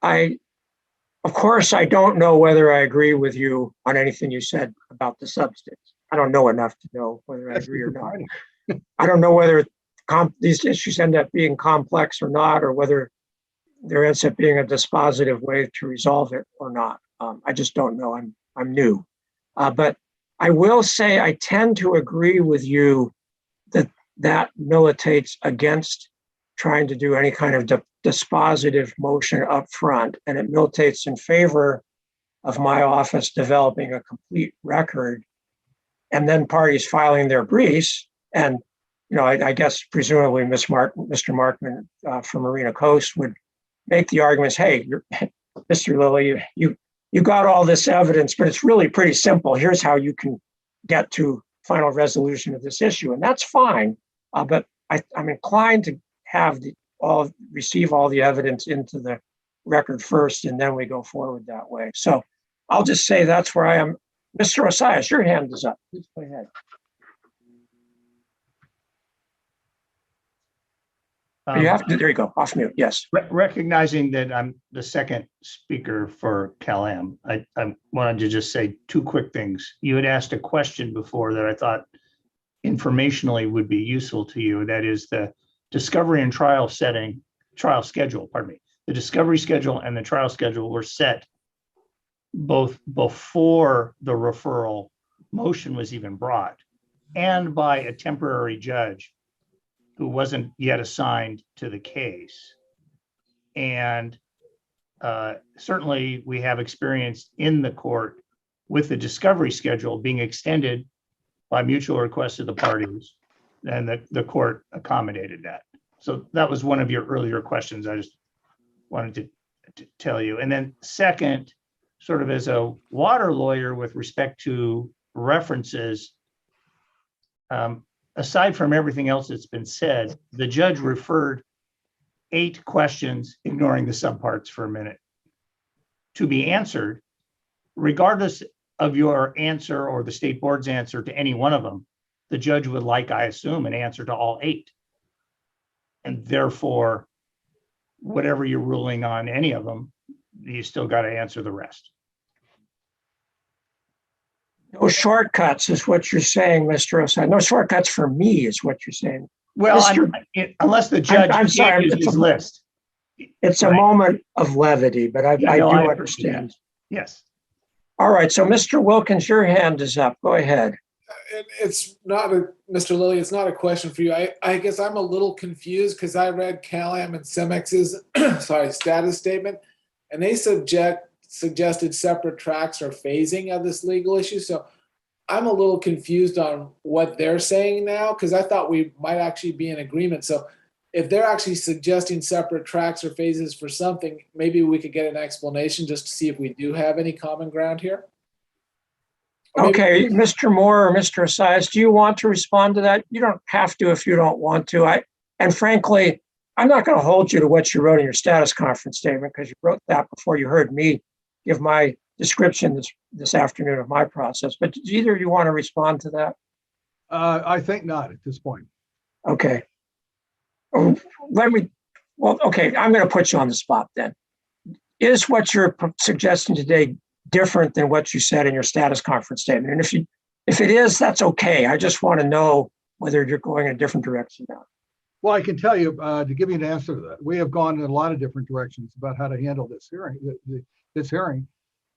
of course, I don't know whether I agree with you on anything you said about the substance. I don't know enough to know whether I agree or not. I don't know whether these issues end up being complex or not, or whether there ends up being a dispositive way to resolve it or not. I just don't know. I'm new. But I will say I tend to agree with you that militates against trying to do any kind of dispositive motion up front, and it militates in favor of my office developing a complete record and then parties filing their briefs. And I guess presumably Mr. Markman from Marina Coast would make the arguments, hey, Mr. Lilly, you got all this evidence, but it's really pretty simple. Here's how you can get to final resolution of this issue. And that's fine. But I'm inclined to have receive all the evidence into the record first, and then we go forward that way. So I'll just say that's where I am. Mr. Osias, your hand is up. Please go ahead. There you go, off mute, yes. Recognizing that I'm the second speaker for Cal-Am, I wanted to just say two quick things. You had asked a question before that I thought informationally would be useful to you. That is the discovery and trial schedule, pardon me. The discovery schedule and the trial schedule were set both before the referral motion was even brought and by a temporary judge who wasn't yet assigned to the case. And certainly we have experience in the court with the discovery schedule being extended by mutual request of the parties, and the court accommodated that. So that was one of your earlier questions. I just wanted to tell you. And then second, sort of as a water lawyer with respect to references, aside from everything else that's been said, the judge referred 8 questions, ignoring the subparts for a minute, to be answered. Regardless of your answer or the state board's answer to any one of them, the judge would like, I assume, an answer to all 8. And therefore, whatever you're ruling on any of them, you still got to answer the rest. No shortcuts is what you're saying, Mr. Osai. No shortcuts for me is what you're saying. Well, Mr. unless the judge I'm sorry, gave you his list. It's a Right. moment of levity, but I do understand. Yes. All right, so Mr. Wilkins, your hand is up. Go ahead. It's not Mr. Lilly, it's not a question for you. I guess I'm a little confused because I read CalAm and CEMEX's status statement, and they suggested separate tracks or phasing of this legal issue. So I'm a little confused on what they're saying now, because I thought we might actually be in agreement. So if they're actually suggesting separate tracks or phases for something, maybe we could get an explanation just to see if we do have any common ground here. Okay, Mr. Moore or Mr. Asias, do you want to respond to that? You don't have to if you don't want to. And frankly, I'm not going to hold you to what you wrote in your status conference statement, because you wrote that before you heard me give my description this afternoon of my process. But do either of you want to respond to that? I think not at this point. Okay. Okay, I'm going to put you on the spot then. Is what you're suggesting today different than what you said in your status conference statement? And if it is, that's okay. I just want to know whether you're going in a different direction now. Well, I can tell you, to give you an answer to that, we have gone in a lot of different directions about how to handle this hearing.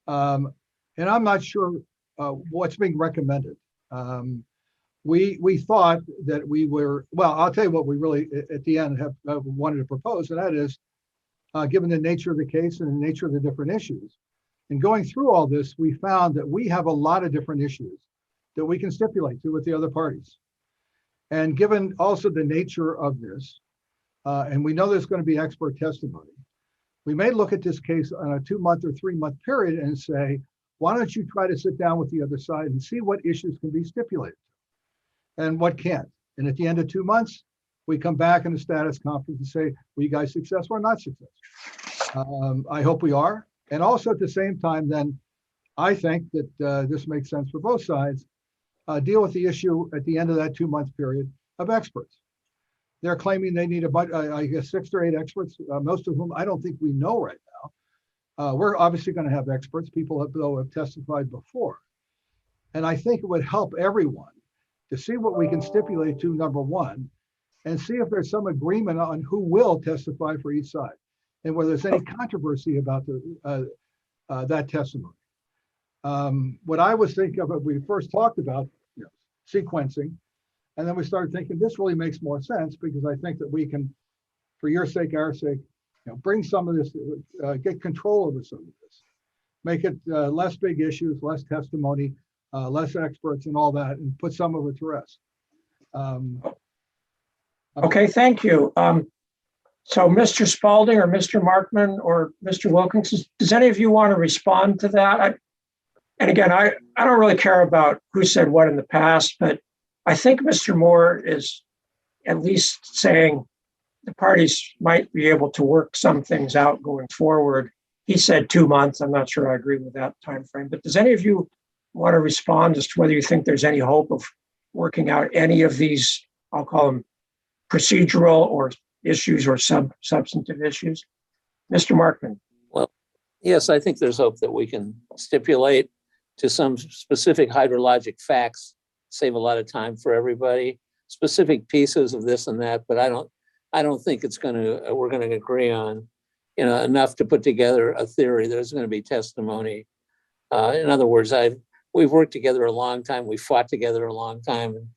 And I'm not sure what's being recommended. We thought that we were, well, I'll tell you what we really, at the end, have wanted to propose, and that is, given the nature of the case and the nature of the different issues, and going through all this, we found that we have a lot of different issues that we can stipulate to with the other parties. And given also the nature of this, and we know there's going to be expert testimony, we may look at this case on a 2-month or 3-month period and say, why don't you try to sit down with the other side and see what issues can be stipulated and what can't. And at the end of 2 months, we come back in the status conference and say, were you guys successful or not successful? I hope we are. And also at the same time, then I think that this makes sense for both sides. Deal with the issue at the end of that 2-month period of experts. They're claiming they need I guess 6 or 8 experts, most of whom I don't think we know right now. We're obviously going to have experts, people though have testified before. And I think it would help everyone to see what we can stipulate to, number one, and see if there's some agreement on who will testify for each side, and whether there's any controversy about that testimony. What I was thinking of, we first talked about sequencing, and then we started thinking this really makes more sense, because I think that we can, for your sake, our sake, bring some of this, get control over some of this, make it less big issues, less testimony, less experts and all that, and put some of it to rest. Okay, thank you. So Mr. Spalding or Mr. Markman or Mr. Wilkins, does any of you want to respond to that? And again, I don't really care about who said what in the past, but I think Mr. Moore is at least saying the parties might be able to work some things out going forward. He said 2 months. I'm not sure I agree with that time frame, but does any of you want to respond as to whether you think there's any hope of working out any of these, I'll call them procedural or issues or substantive issues? Mr. Markman. Well, yes, I think there's hope that we can stipulate to some specific hydrologic facts, save a lot of time for everybody, specific pieces of this and that, but I don't think we're going to agree on, enough to put together a theory. There's going to be testimony. In other words, we've worked together a long time. We fought together a long time. And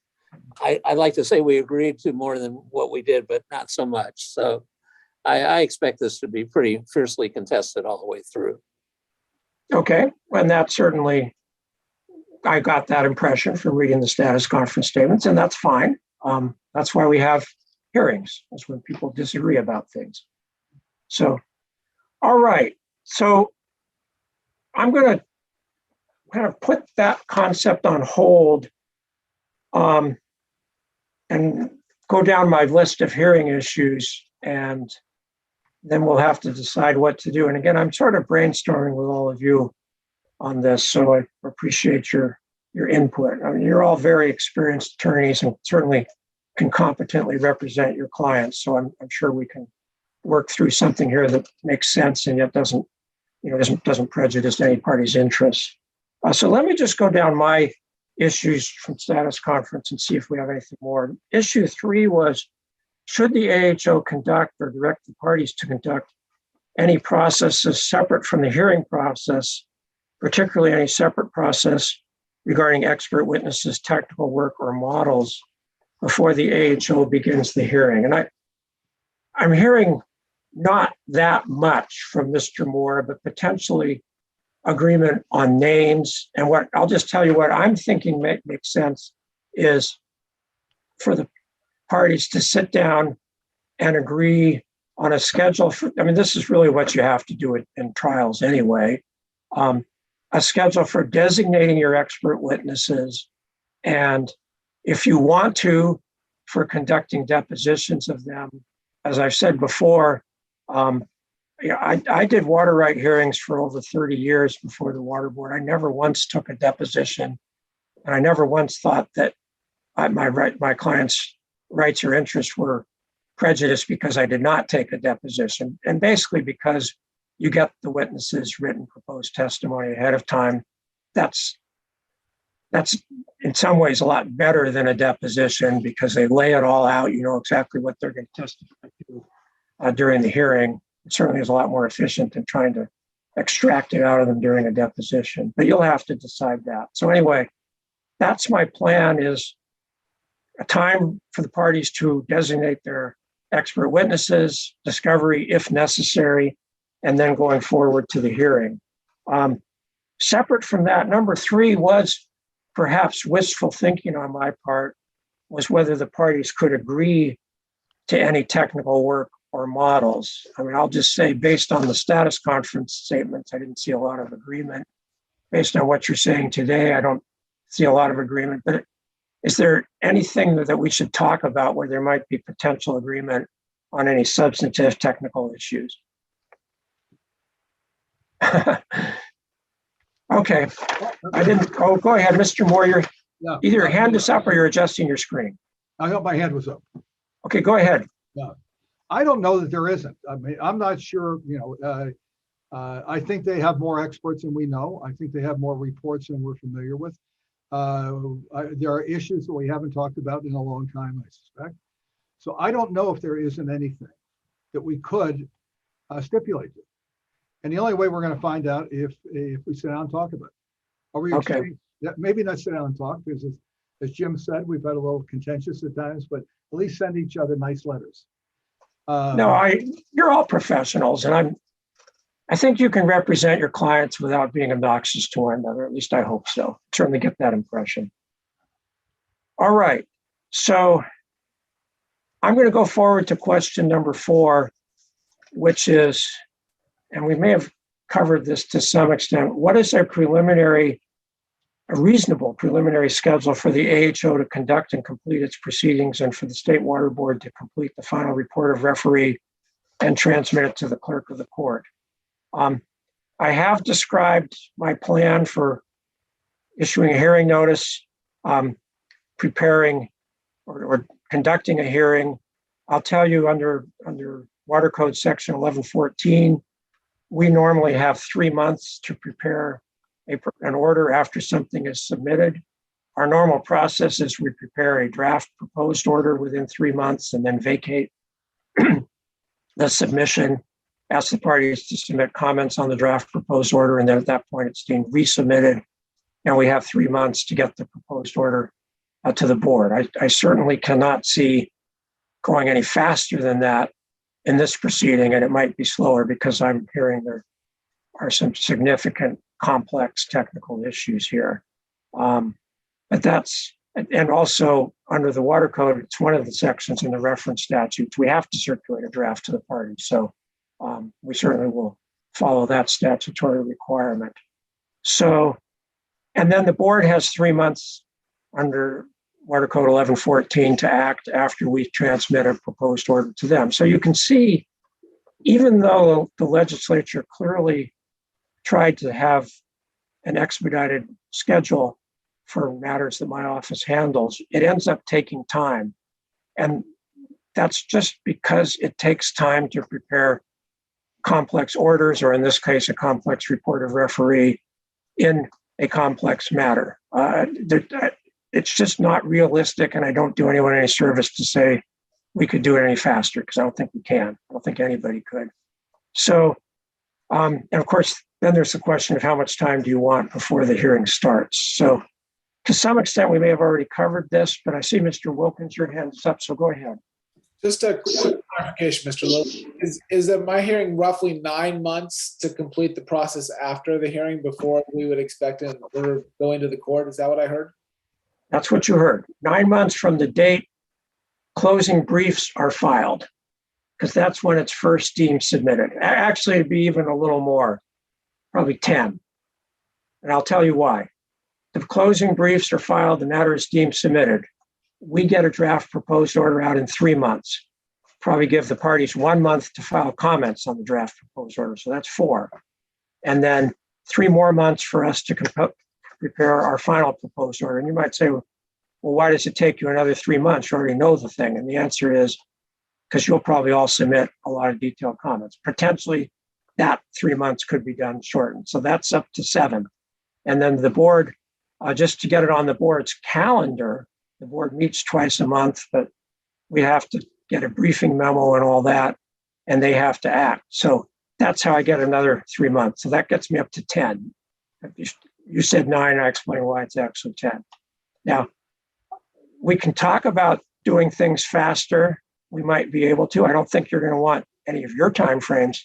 I'd like to say we agreed to more than what we did, but not so much. So I expect this to be pretty fiercely contested all the way through. Okay, and that certainly I got that impression from reading the status conference statements, and that's fine. That's why we have hearings, is when people disagree about things. So, all right. So I'm going to kind of put that concept on hold and go down my list of hearing issues, and then we'll have to decide what to do. And again, I'm sort of brainstorming with all of you on this, so I appreciate your input. I mean, you're all very experienced attorneys and certainly can competently represent your clients. So I'm sure we can work through something here that makes sense and yet doesn't prejudice any party's interests. So let me just go down my issues from status conference and see if we have anything more. Issue 3 was, should the AHO conduct or direct the parties to conduct any processes separate from the hearing process, particularly any separate process regarding expert witnesses, technical work, or models before the AHO begins the hearing? And I'm hearing not that much from Mr. Moore, but potentially agreement on names. And what I'll just tell you what I'm thinking makes sense is for the parties to sit down and agree on a schedule for, I mean, this is really what you have to do in trials anyway, a schedule for designating your expert witnesses. And if you want to, for conducting depositions of them, as I've said before, I did water right hearings for over 30 years before the Water Board. I never once took a deposition, and I never once thought that my client's rights or interests were prejudiced because I did not take a deposition. And basically because you get the witnesses' written proposed testimony ahead of time. That's in some ways a lot better than a deposition because they lay it all out. You know exactly what they're going to testify to during the hearing. It certainly is a lot more efficient than trying to extract it out of them during a deposition, but you'll have to decide that. So anyway, that's my plan, is a time for the parties to designate their expert witnesses, discovery if necessary, and then going forward to the hearing. Separate from that, number 3 was perhaps wistful thinking on my part, was whether the parties could agree to any technical work or models. I mean, I'll just say, based on the status conference statements, I didn't see a lot of agreement. Based on what you're saying today, I don't see a lot of agreement. But is there anything that we should talk about where there might be potential agreement on any substantive technical issues? Okay, I didn't. Oh, go ahead, Mr. Moore. You're either your hand is up or you're adjusting your screen. I thought my hand was up. Okay, go ahead. Yeah, I don't know that there isn't. I mean, I'm not sure. I think they have more experts than we know. I think they have more reports than we're familiar with. There are issues that we haven't talked about in a long time, I suspect. So I don't know if there isn't anything that we could stipulate. And the only way we're going to find out if we sit down and talk about it. Are we okay? Maybe not sit down and talk, because as Jim said, we've had a little contentious at times, but at least send each other nice letters. You're all professionals, and I think you can represent your clients without being obnoxious to one another. At least I hope so. Certainly get that impression. All right, so I'm going to go forward to question number 4, which is, and we may have covered this to some extent, what is a reasonable preliminary schedule for the AHO to conduct and complete its proceedings, and for the State Water Board to complete the final report of referee and transmit it to the clerk of the court? I have described my plan for issuing a hearing notice, preparing or conducting a hearing. I'll tell you, under Water Code Section 1114, we normally have 3 months to prepare an order after something is submitted. Our normal process is we prepare a draft proposed order within 3 months and then vacate the submission, ask the parties to submit comments on the draft proposed order, and then at that point it's being resubmitted, and we have 3 months to get the proposed order to the board. I certainly cannot see going any faster than that in this proceeding, and it might be slower because I'm hearing there are some significant complex technical issues here. But that's, and also under the water code, it's one of the sections in the reference statutes. We have to circulate a draft to the party. So we certainly will follow that statutory requirement. So, and then the board has 3 months under Water Code 1114 to act after we transmit a proposed order to them. So you can see, even though the legislature clearly tried to have an expedited schedule for matters that my office handles, it ends up taking time. And that's just because it takes time to prepare complex orders, or in this case, a complex report of referee in a complex matter. It's just not realistic, and I don't do anyone any service to say we could do it any faster, because I don't think we can. I don't think anybody could. So, and of course, then there's the question of how much time do you want before the hearing starts? So to some extent, we may have already covered this, but I see Mr. Wilkins, your hand's up, so go ahead. Just a quick clarification, Mr. Lilly. Is that my hearing roughly 9 months to complete the process after the hearing before we would expect an order going to the court? Is that what I heard? That's what you heard. 9 months from the date closing briefs are filed, because that's when it's first deemed submitted. Actually, it'd be even a little more, probably 10. And I'll tell you why. The closing briefs are filed, the matter is deemed submitted. We get a draft proposed order out in 3 months. Probably give the parties 1 month to file comments on the draft proposed order. So that's 4. And then 3 more months for us to prepare our final proposed order. And you might say, well, why does it take you another 3 months? You already know the thing. And the answer is because you'll probably all submit a lot of detailed comments. Potentially that 3 months could be done shortened. So that's up to 7. And then the board, just to get it on the board's calendar, the board meets twice a month, but we have to get a briefing memo and all that, and they have to act. So that's how I get another 3 months. So that gets me up to 10. You said 9, I explained why it's actually 10. Now, we can talk about doing things faster. We might be able to. I don't think you're going to want any of your timeframes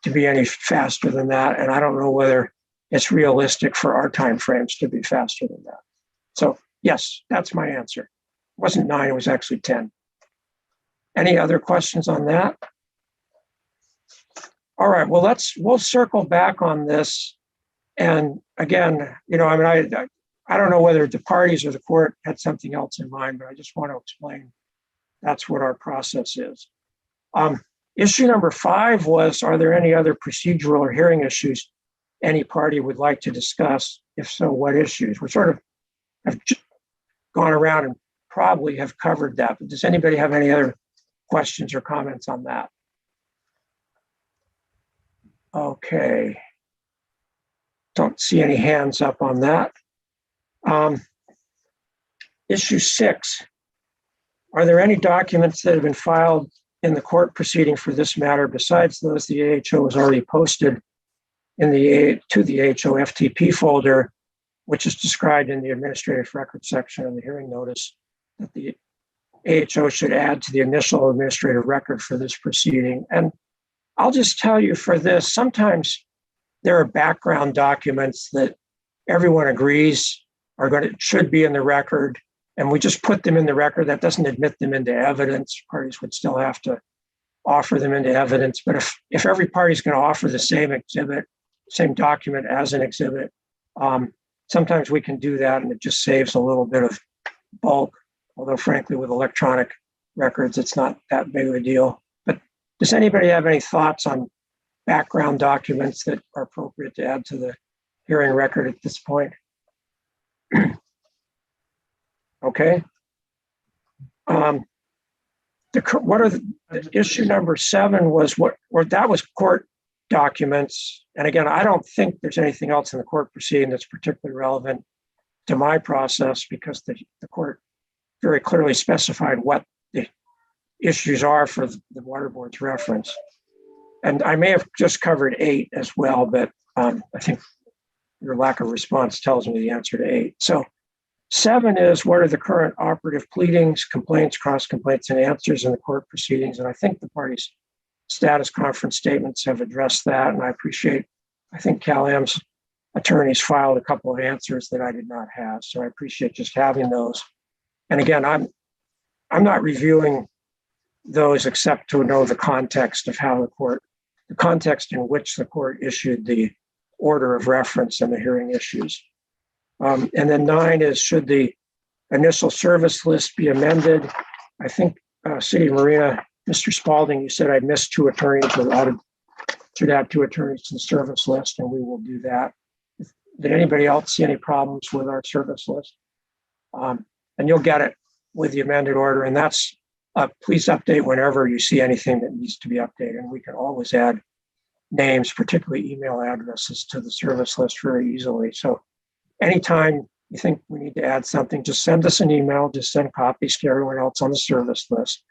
to be any faster than that. And I don't know whether it's realistic for our timeframes to be faster than that. So yes, that's my answer. It wasn't 9, it was actually 10. Any other questions on that? All right, well, we'll circle back on this. And again, I don't know whether the parties or the court had something else in mind, but I just want to explain that's what our process is. Issue number 5 was, are there any other procedural or hearing issues any party would like to discuss? If so, what issues? We sort of have gone around and probably have covered that, but does anybody have any other questions or comments on that? Okay. Don't see any hands up on that. Issue 6, are there any documents that have been filed in the court proceeding for this matter besides those the AHO has already posted to the AHO FTP folder, which is described in the administrative record section of the hearing notice, that the AHO should add to the initial administrative record for this proceeding? And I'll just tell you for this, sometimes there are background documents that everyone agrees should be in the record, and we just put them in the record. That doesn't admit them into evidence. Parties would still have to offer them into evidence. But if every party is going to offer the same exhibit, same document as an exhibit, sometimes we can do that, and it just saves a little bit of bulk. Although frankly, with electronic records, it's not that big of a deal. But does anybody have any thoughts on background documents that are appropriate to add to the hearing record at this point? Okay. Issue number 7 was that was court documents. And again, I don't think there's anything else in the court proceeding that's particularly relevant to my process, because the court very clearly specified what the issues are for the water board's reference. And I may have just covered 8 as well, but I think your lack of response tells me the answer to 8. So 7 is, what are the current operative pleadings, complaints, cross complaints, and answers in the court proceedings? And I think the parties' status conference statements have addressed that. And I think Cal-Am's attorneys filed a couple of answers that I did not have. So I appreciate just having those. And again, I'm not reviewing those except to know the context of how the context in which the court issued the order of reference and the hearing issues. And then 9 is, should the initial service list be amended? I think City of Marina, Mr. Spalding, you said I missed 2 attorneys, or should add 2 attorneys to the service list, and we will do that. Did anybody else see any problems with our service list? And you'll get it with the amended order, and that's, please update whenever you see anything that needs to be updated. And we can always add names, particularly email addresses, to the service list very easily. So anytime you think we need to add something, just send us an email, just send copies to everyone else on the service list,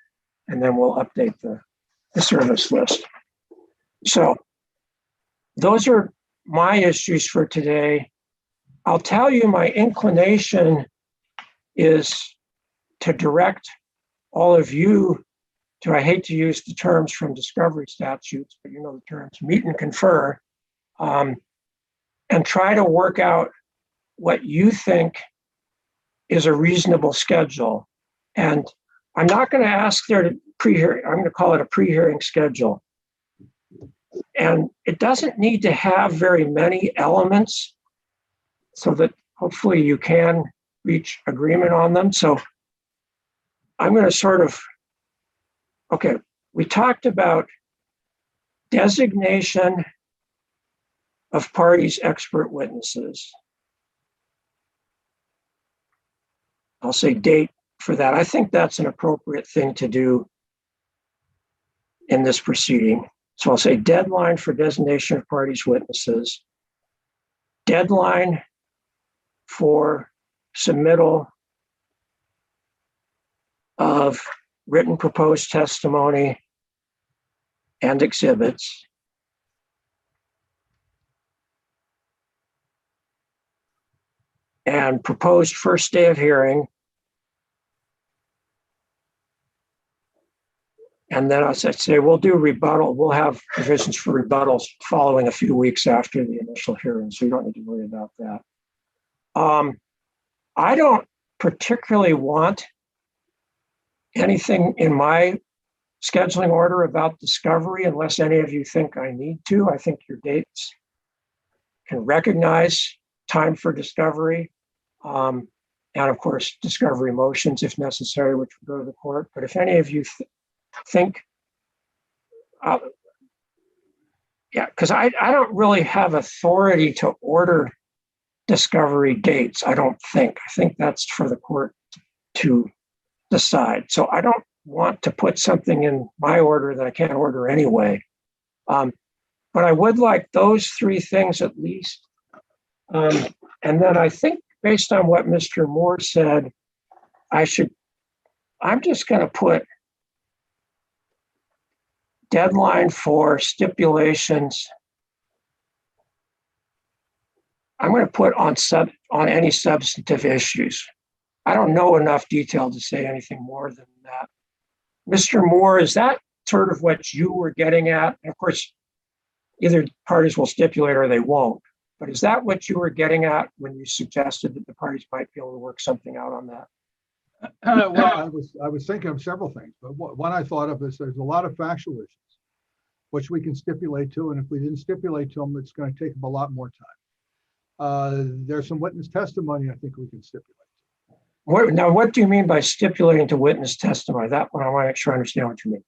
and then we'll update the service list. So those are my issues for today. I'll tell you, my inclination is to direct all of you to, I hate to use the terms from discovery statutes, but you know the terms, meet and confer, and try to work out what you think is a reasonable schedule. And I'm not going to ask there to pre-hearing, I'm going to call it a pre-hearing schedule. And it doesn't need to have very many elements so that hopefully you can reach agreement on them. So I'm going to sort of, okay, we talked about designation of parties' expert witnesses. I'll say date for that. I think that's an appropriate thing to do in this proceeding. So I'll say deadline for designation of parties' witnesses, deadline for submittal of written proposed testimony and exhibits, and proposed first day of hearing. And then I say, we'll do rebuttal. We'll have provisions for rebuttals following a few weeks after the initial hearing, so you don't need to worry about that. I don't particularly want anything in my scheduling order about discovery unless any of you think I need to. I think your dates can recognize time for discovery. And of course, discovery motions if necessary, which would go to the court. But if any of you think, yeah, because I don't really have authority to order discovery dates, I don't think. I think that's for the court to decide. So I don't want to put something in my order that I can't order anyway. But I would like those 3 things at least. And then I think based on what Mr. Moore said, I'm just going to put deadline for stipulations. I'm going to put on any substantive issues. I don't know enough detail to say anything more than that. Mr. Moore, is that sort of what you were getting at? And of course, either parties will stipulate or they won't. But is that what you were getting at when you suggested that the parties might be able to work something out on that? Well, I was thinking of several things, but one I thought of is there's a lot of factual issues which we can stipulate to, and if we didn't stipulate to them, it's going to take a lot more time. There's some witness testimony I think we can stipulate. Now, what do you mean by stipulating to witness testimony? That one I want to make sure I understand what you mean.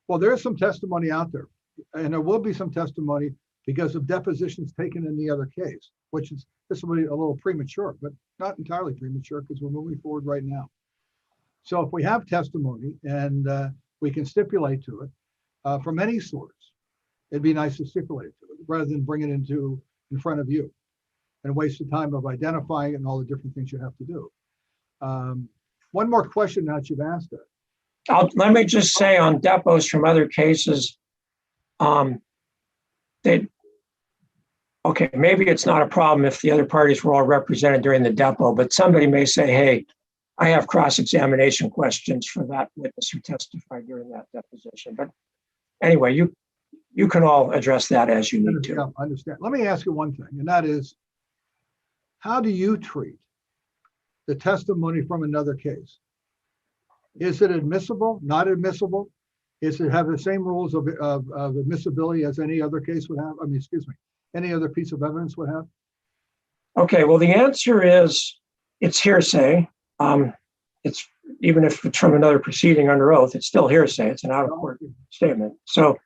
Well, there's some testimony out there, and there will be some testimony because of depositions taken in the other case, which is, this will be a little premature, but not entirely premature because we're moving forward right now. So if we have testimony and we can stipulate to it from any source, it'd be nice to stipulate to it rather than bring it in front of you and waste the time of identifying it and all the different things you have to do. One more question now that you've asked it. Let me just say on depots from other cases, okay, maybe it's not a problem if the other parties were all represented during the depot, but somebody may say, hey, I have cross-examination questions for that witness who testified during that deposition. But anyway, you can all address that as you need Yeah, to. I understand. Let me ask you one thing, and that is, how do you treat the testimony from another case? Is it admissible, not admissible? Is it have the same rules of admissibility as any other case would have? I mean, excuse me, any other piece of evidence would have? Okay, well, the answer is it's hearsay. It's even if it's from another proceeding under oath, it's still hearsay. It's an out-of-court statement. So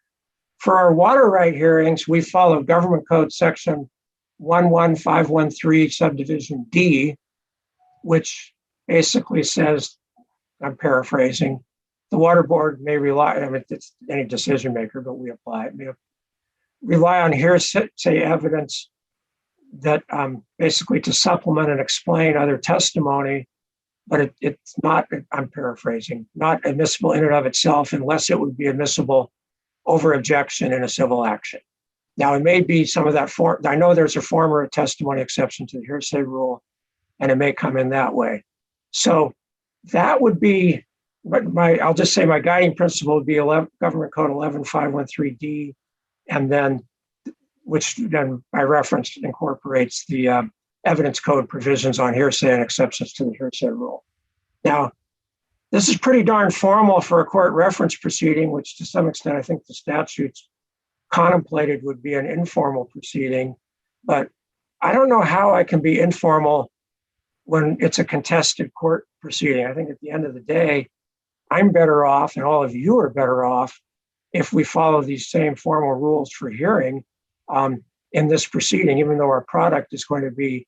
for our water right hearings, we follow Government Code Section 11513 subdivision D, which basically says, I'm paraphrasing, the water board may rely, I mean, it's any decision maker, but we apply it, may rely on hearsay evidence that basically to supplement and explain other testimony, but it's not, I'm paraphrasing, not admissible in and of itself unless it would be admissible over objection in a civil action. Now, it may be some of that form. I know there's a former testimony exception to the hearsay rule, and it may come in that way. So that would be, but I'll just say my guiding principle would be Government Code 11513D, and then, which then by reference incorporates the evidence code provisions on hearsay and exceptions to the hearsay rule. Now, this is pretty darn formal for a court reference proceeding, which to some extent I think the statutes contemplated would be an informal proceeding, but I don't know how I can be informal when it's a contested court proceeding. I think at the end of the day, I'm better off, and all of you are better off, if we follow these same formal rules for hearing in this proceeding, even though our product is going to be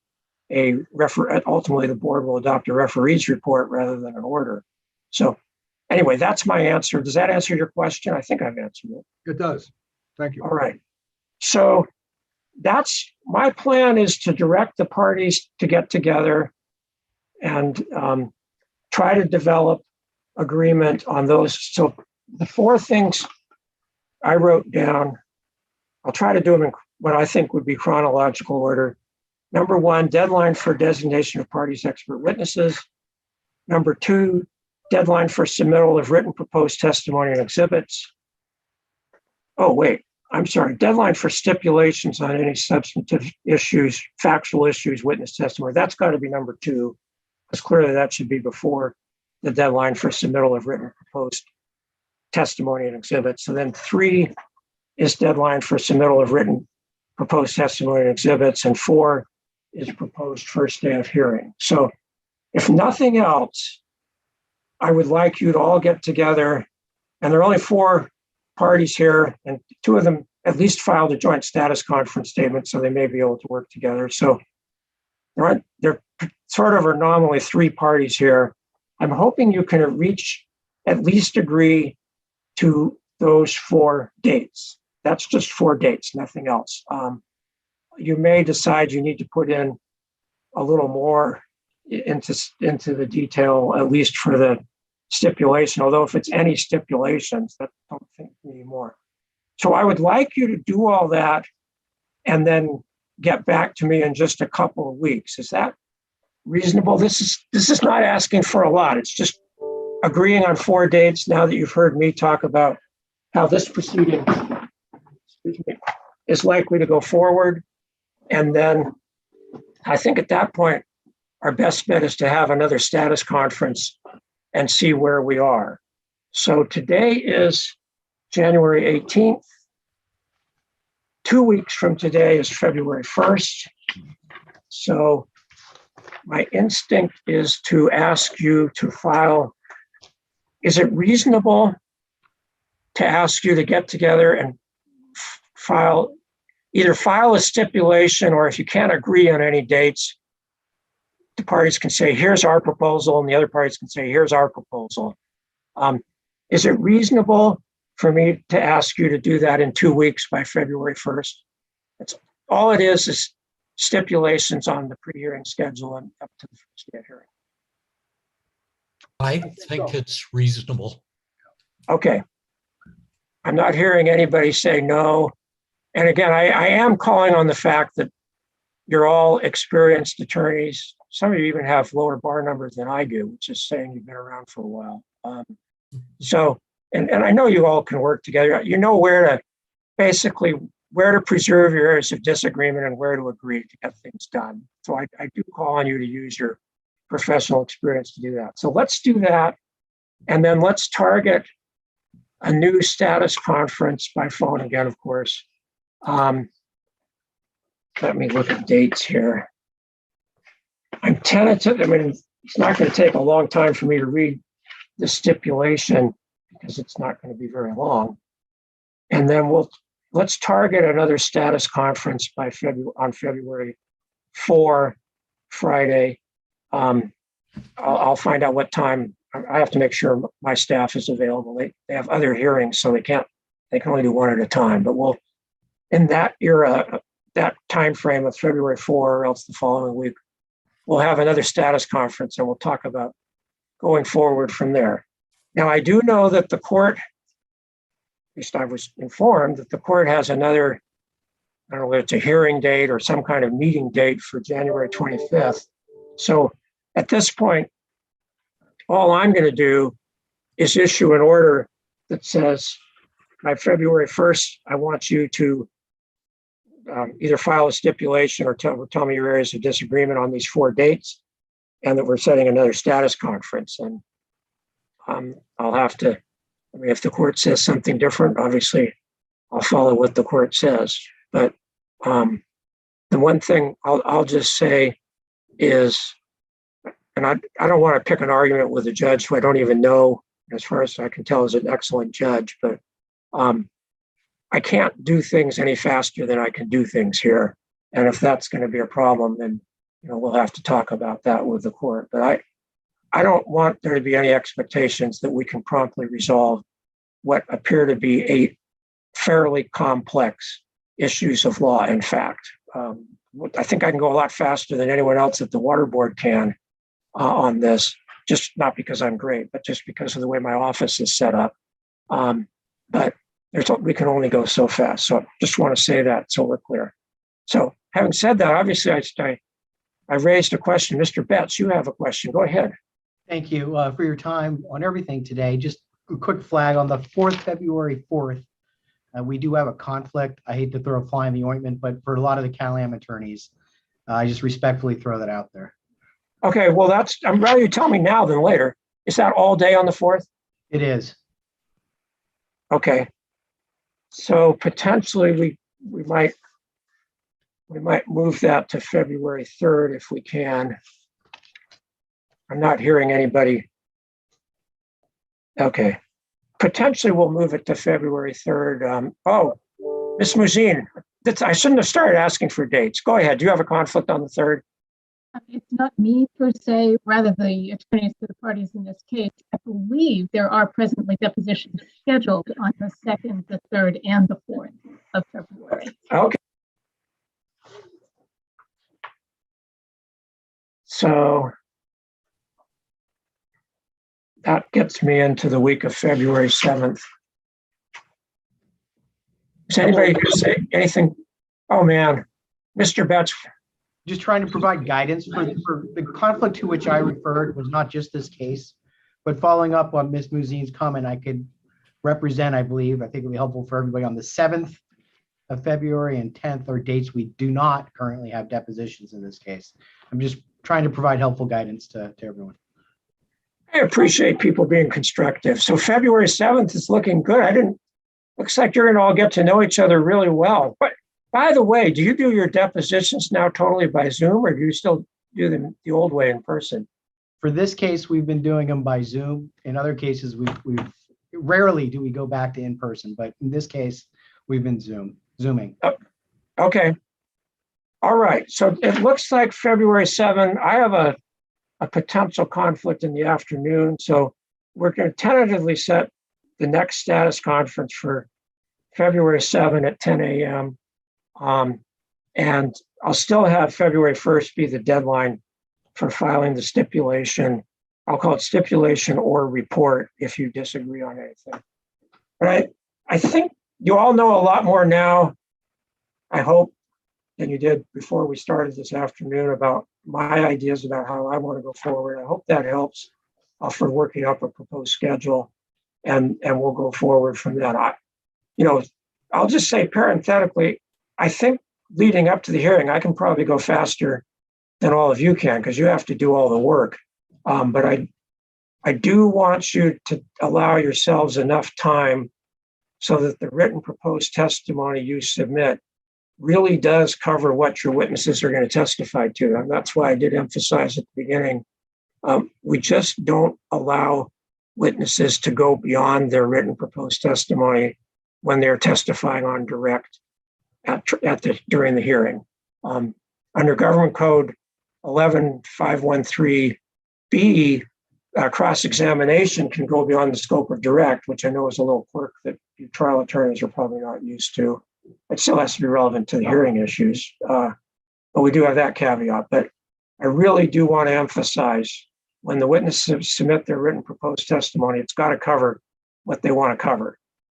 ultimately the board will adopt a referee's report rather than an order. So anyway, that's my answer. Does that answer your question? I think I've answered it. It does. Thank you. All right. So that's my plan, is to direct the parties to get together and try to develop agreement on those. So the four things I wrote down, I'll try to do them in what I think would be chronological order. Number one, deadline for designation of parties' expert witnesses. Number two, deadline for submittal of written proposed testimony and exhibits. Oh, wait, I'm sorry. Deadline for stipulations on any substantive issues, factual issues, witness testimony. That's got to be number two, because clearly that should be before the deadline for submittal of written proposed testimony and exhibits. So then three is deadline for submittal of written proposed testimony and exhibits, and four is proposed first day of hearing. So if nothing else, I would like you to all get together, and there are only four parties here, and two of them at least filed a joint status conference statement, so they may be able to work together. So there sort of are nominally three parties here. I'm hoping you can at least agree to those four dates. That's just four dates, nothing else. You may decide you need to put in a little more into the detail, at least for the stipulation, although if it's any stipulations, I don't think anymore. So I would like you to do all that and then get back to me in just a couple of weeks. Is that reasonable? This is not asking for a lot. It's just agreeing on four dates now that you've heard me talk about how this proceeding is likely to go forward. And then I think at that point, our best bet is to have another status conference and see where we are. So today is January 18th. 2 weeks from today is February 1st. So my instinct is to ask you to file. Is it reasonable to ask you to get together and either file a stipulation, or if you can't agree on any dates, the parties can say, here's our proposal, and the other parties can say, here's our proposal. Is it reasonable for me to ask you to do that in 2 weeks by February 1st? That's all it is stipulations on the pre-hearing schedule and up to the first day of hearing. I think it's reasonable. Okay. I'm not hearing anybody say no. And again, I am calling on the fact that you're all experienced attorneys. Some of you even have lower bar numbers than I do, which is saying you've been around for a while. And I know you all can work together. You know where to basically where to preserve your areas of disagreement and where to agree to get things done. So I do call on you to use your professional experience to do that. So let's do that. And then let's target a new status conference by phone again, of course. Let me look at dates here. I'm tentative. I mean, it's not going to take a long time for me to read the stipulation because it's not going to be very long. And then let's target another status conference by February 4, Friday. I'll find out what time. I have to make sure my staff is available. They have other hearings, so they can only do one at a time. But we'll, in that era, that time frame of February 4, or else the following week, we'll have another status conference and we'll talk about going forward from there. Now, I do know that the court, at least I was informed that the court has another, I don't know whether it's a hearing date or some kind of meeting date for January 25th. So at this point, all I'm going to do is issue an order that says by February 1st, I want you to either file a stipulation or tell me your areas of disagreement on these 4 dates, and that we're setting another status conference. And I'll have to, I mean, if the court says something different, obviously I'll follow what the court says. But the one thing I'll just say is, and I don't want to pick an argument with a judge who I don't even know, as far as I can tell, is an excellent judge, but I can't do things any faster than I can do things here. And if that's going to be a problem, then we'll have to talk about that with the court. But I don't want there to be any expectations that we can promptly resolve what appear to be 8 fairly complex issues of law and fact. I think I can go a lot faster than anyone else at the Water Board can on this, just not because I'm great, but just because of the way my office is set up. But we can only go so fast. So I just want to say that so we're clear. So having said that, obviously I raised a question. Mr. Betts, you have a question. Go ahead. Thank you for your time on everything today. Just a quick flag on the February 4th. We do have a conflict. I hate to throw a fly in the ointment, but for a lot of the Cal-Am attorneys, I just respectfully throw that out there. Okay, well, I'm rather you tell me now than later. Is that all day on the 4th? It is. Okay. So potentially we might move that to February 3rd if we can. I'm not hearing anybody. Okay. Potentially we'll move it to February 3rd. Ms. Muzine, I shouldn't have started asking for dates. Go ahead. Do you have a conflict on the 3rd? It's not me per se, rather the attorneys for the parties in this case. I believe there are presently depositions scheduled on the 2nd, the 3rd, and the 4th of February. Okay. So that gets me into the week of February 7th. Does anybody say anything? Oh man, Mr. Betts. Just trying to provide guidance for the conflict to which I referred was not just this case, but following up on Ms. Muzine's comment, I could represent, I think it'll be helpful for everybody on the 7th of February and 10th are dates we do not currently have depositions in this case. I'm just trying to provide helpful guidance to everyone. I appreciate people being constructive. So February 7th is looking good. Looks like you're gonna all get to know each other really well. But by the way, do you do your depositions now totally by Zoom, or do you still do them the old way in person? For this case, we've been doing them by Zoom. In other cases, we've rarely do we go back to in person, but in this case, we've been Zooming. Okay. All right. So it looks like February 7th. I have a potential conflict in the afternoon. So we're going to tentatively set the next status conference for February 7 at 10 a.m. And I'll still have February 1st be the deadline for filing the stipulation. I'll call it stipulation or report if you disagree on anything. But I think you all know a lot more now, I hope, than you did before we started this afternoon about my ideas about how I want to go forward. I hope that helps for working up a proposed schedule, and we'll go forward from that. I'll just say parenthetically, I think leading up to the hearing, I can probably go faster than all of you can because you have to do all the work. But I do want you to allow yourselves enough time so that the written proposed testimony you submit really does cover what your witnesses are going to testify to. And that's why I did emphasize at the beginning, we just don't allow witnesses to go beyond their written proposed testimony when they're testifying on direct during the hearing. Under Government Code 11513B, cross-examination can go beyond the scope of direct, which I know is a little quirk that you trial attorneys are probably not used to. It still has to be relevant to the hearing issues, but we do have that caveat. But I really do want to emphasize when the witnesses submit their written proposed testimony, it's got to cover what they want to cover.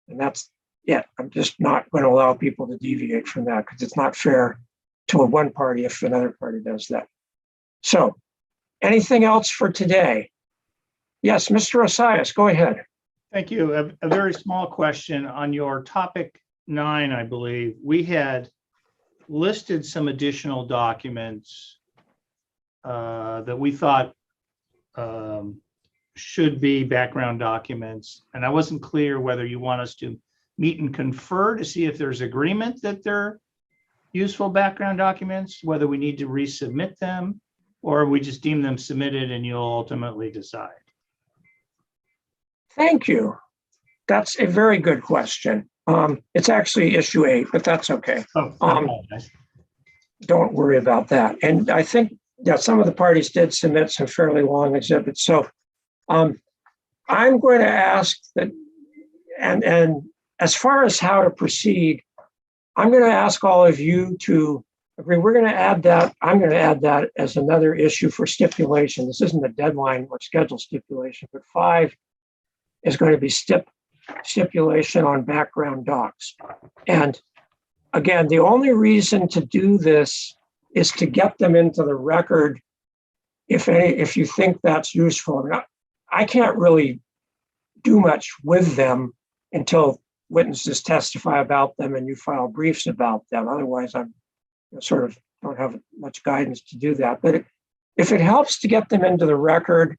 And that's it. I'm just not going to allow people to deviate from that because it's not fair to one party if another party does that. So anything else for today? Yes, Mr. Osias, go ahead. Thank you. A very small question on your topic 9, I believe. We had listed some additional documents that we thought should be background documents. And I wasn't clear whether you want us to meet and confer to see if there's agreement that they're useful background documents, whether we need to resubmit them, or we just deem them submitted and you'll ultimately decide. Thank you. That's a very good question. It's actually issue 8, but that's okay. Oh, I apologize. Don't worry about that. And I think that some of the parties did submit some fairly long exhibits. So I'm going to ask that, and as far as how to proceed, I'm going to ask all of you to agree. We're going to add that. I'm going to add that as another issue for stipulation. This isn't a deadline or schedule stipulation, but 5 is going to be stipulation on background docs. And again, the only reason to do this is to get them into the record if you think that's useful. I mean, I can't really do much with them until witnesses testify about them and you file briefs about them. Otherwise, I'm sort of don't have much guidance to do that. But if it helps to get them into the record,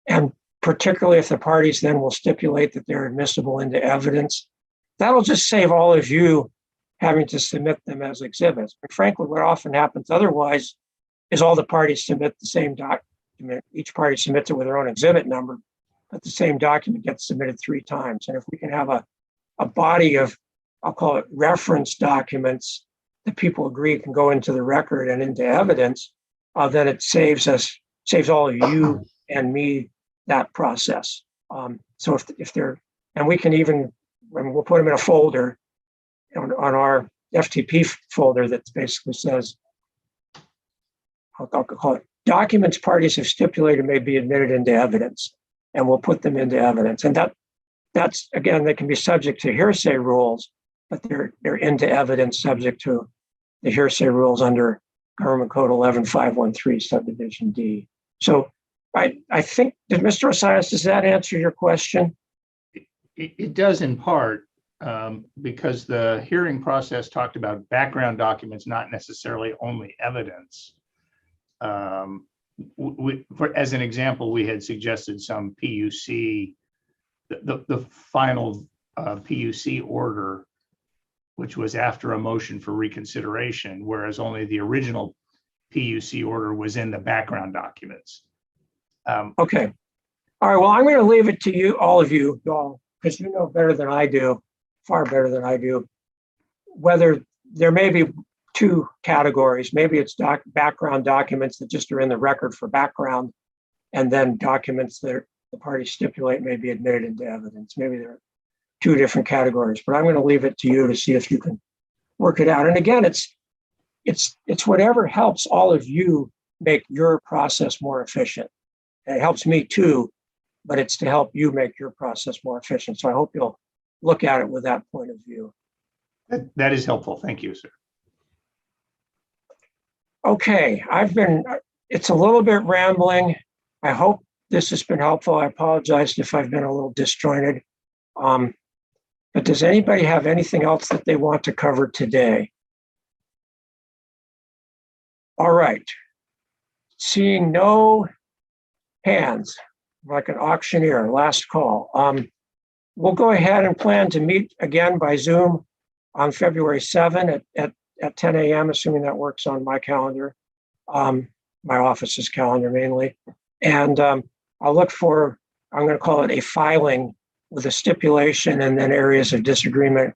and particularly if the parties then will stipulate that they're admissible into evidence, that'll just save all of you having to submit them as exhibits. But frankly, what often happens otherwise is all the parties submit the same document. Each party submits it with their own exhibit number, but the same document gets submitted 3 times. And if we can have a body of, I'll call it reference documents that people agree can go into the record and into evidence, then it saves all of you and me that process. So if they're, and we can even, we'll put them in a folder on our FTP folder that basically says, I'll call it documents parties have stipulated may be admitted into evidence, and we'll put them into evidence. And that's again, they can be subject to hearsay rules, but they're into evidence subject to the hearsay rules under Government Code 11513 subdivision D. So I think, did Mr. Osias, does that answer your question? It does in part, because the hearing process talked about background documents, not necessarily only evidence. As an example, we had suggested some PUC, the final PUC order, which was after a motion for reconsideration, whereas only the original PUC order was in the background documents. Okay. All right. Well, I'm going to leave it to you, all of you, because you know better than I do, far better than I do, whether there may be 2 categories. Maybe it's background documents that just are in the record for background, and then documents that the parties stipulate may be admitted into evidence. Maybe there are 2 different categories, but I'm going to leave it to you to see if you can work it out. And again, it's whatever helps all of you make your process more efficient. And it helps me too, but it's to help you make your process more efficient. So I hope you'll look at it with that point of view. That is helpful. Thank you, sir. Okay, it's a little bit rambling. I hope this has been helpful. I apologize if I've been a little disjointed. But does anybody have anything else that they want to cover today? All right. Seeing no hands, like an auctioneer, last call. We'll go ahead and plan to meet again by Zoom on February 7 at 10 a.m., assuming that works on my calendar, my office's calendar mainly. And I'll look for, I'm going to call it a filing with a stipulation and then areas of disagreement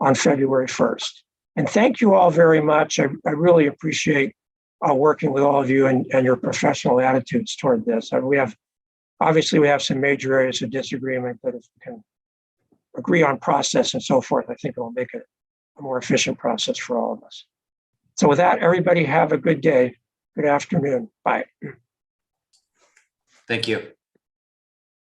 on February 1st. And thank you all very much. I really appreciate working with all of you and your professional attitudes toward this. Obviously, we have some major areas of disagreement, but if we can agree on process and so forth, I think it will make it a more efficient process for all of us. So with that, everybody have a good day. Good afternoon. Bye. Thank you.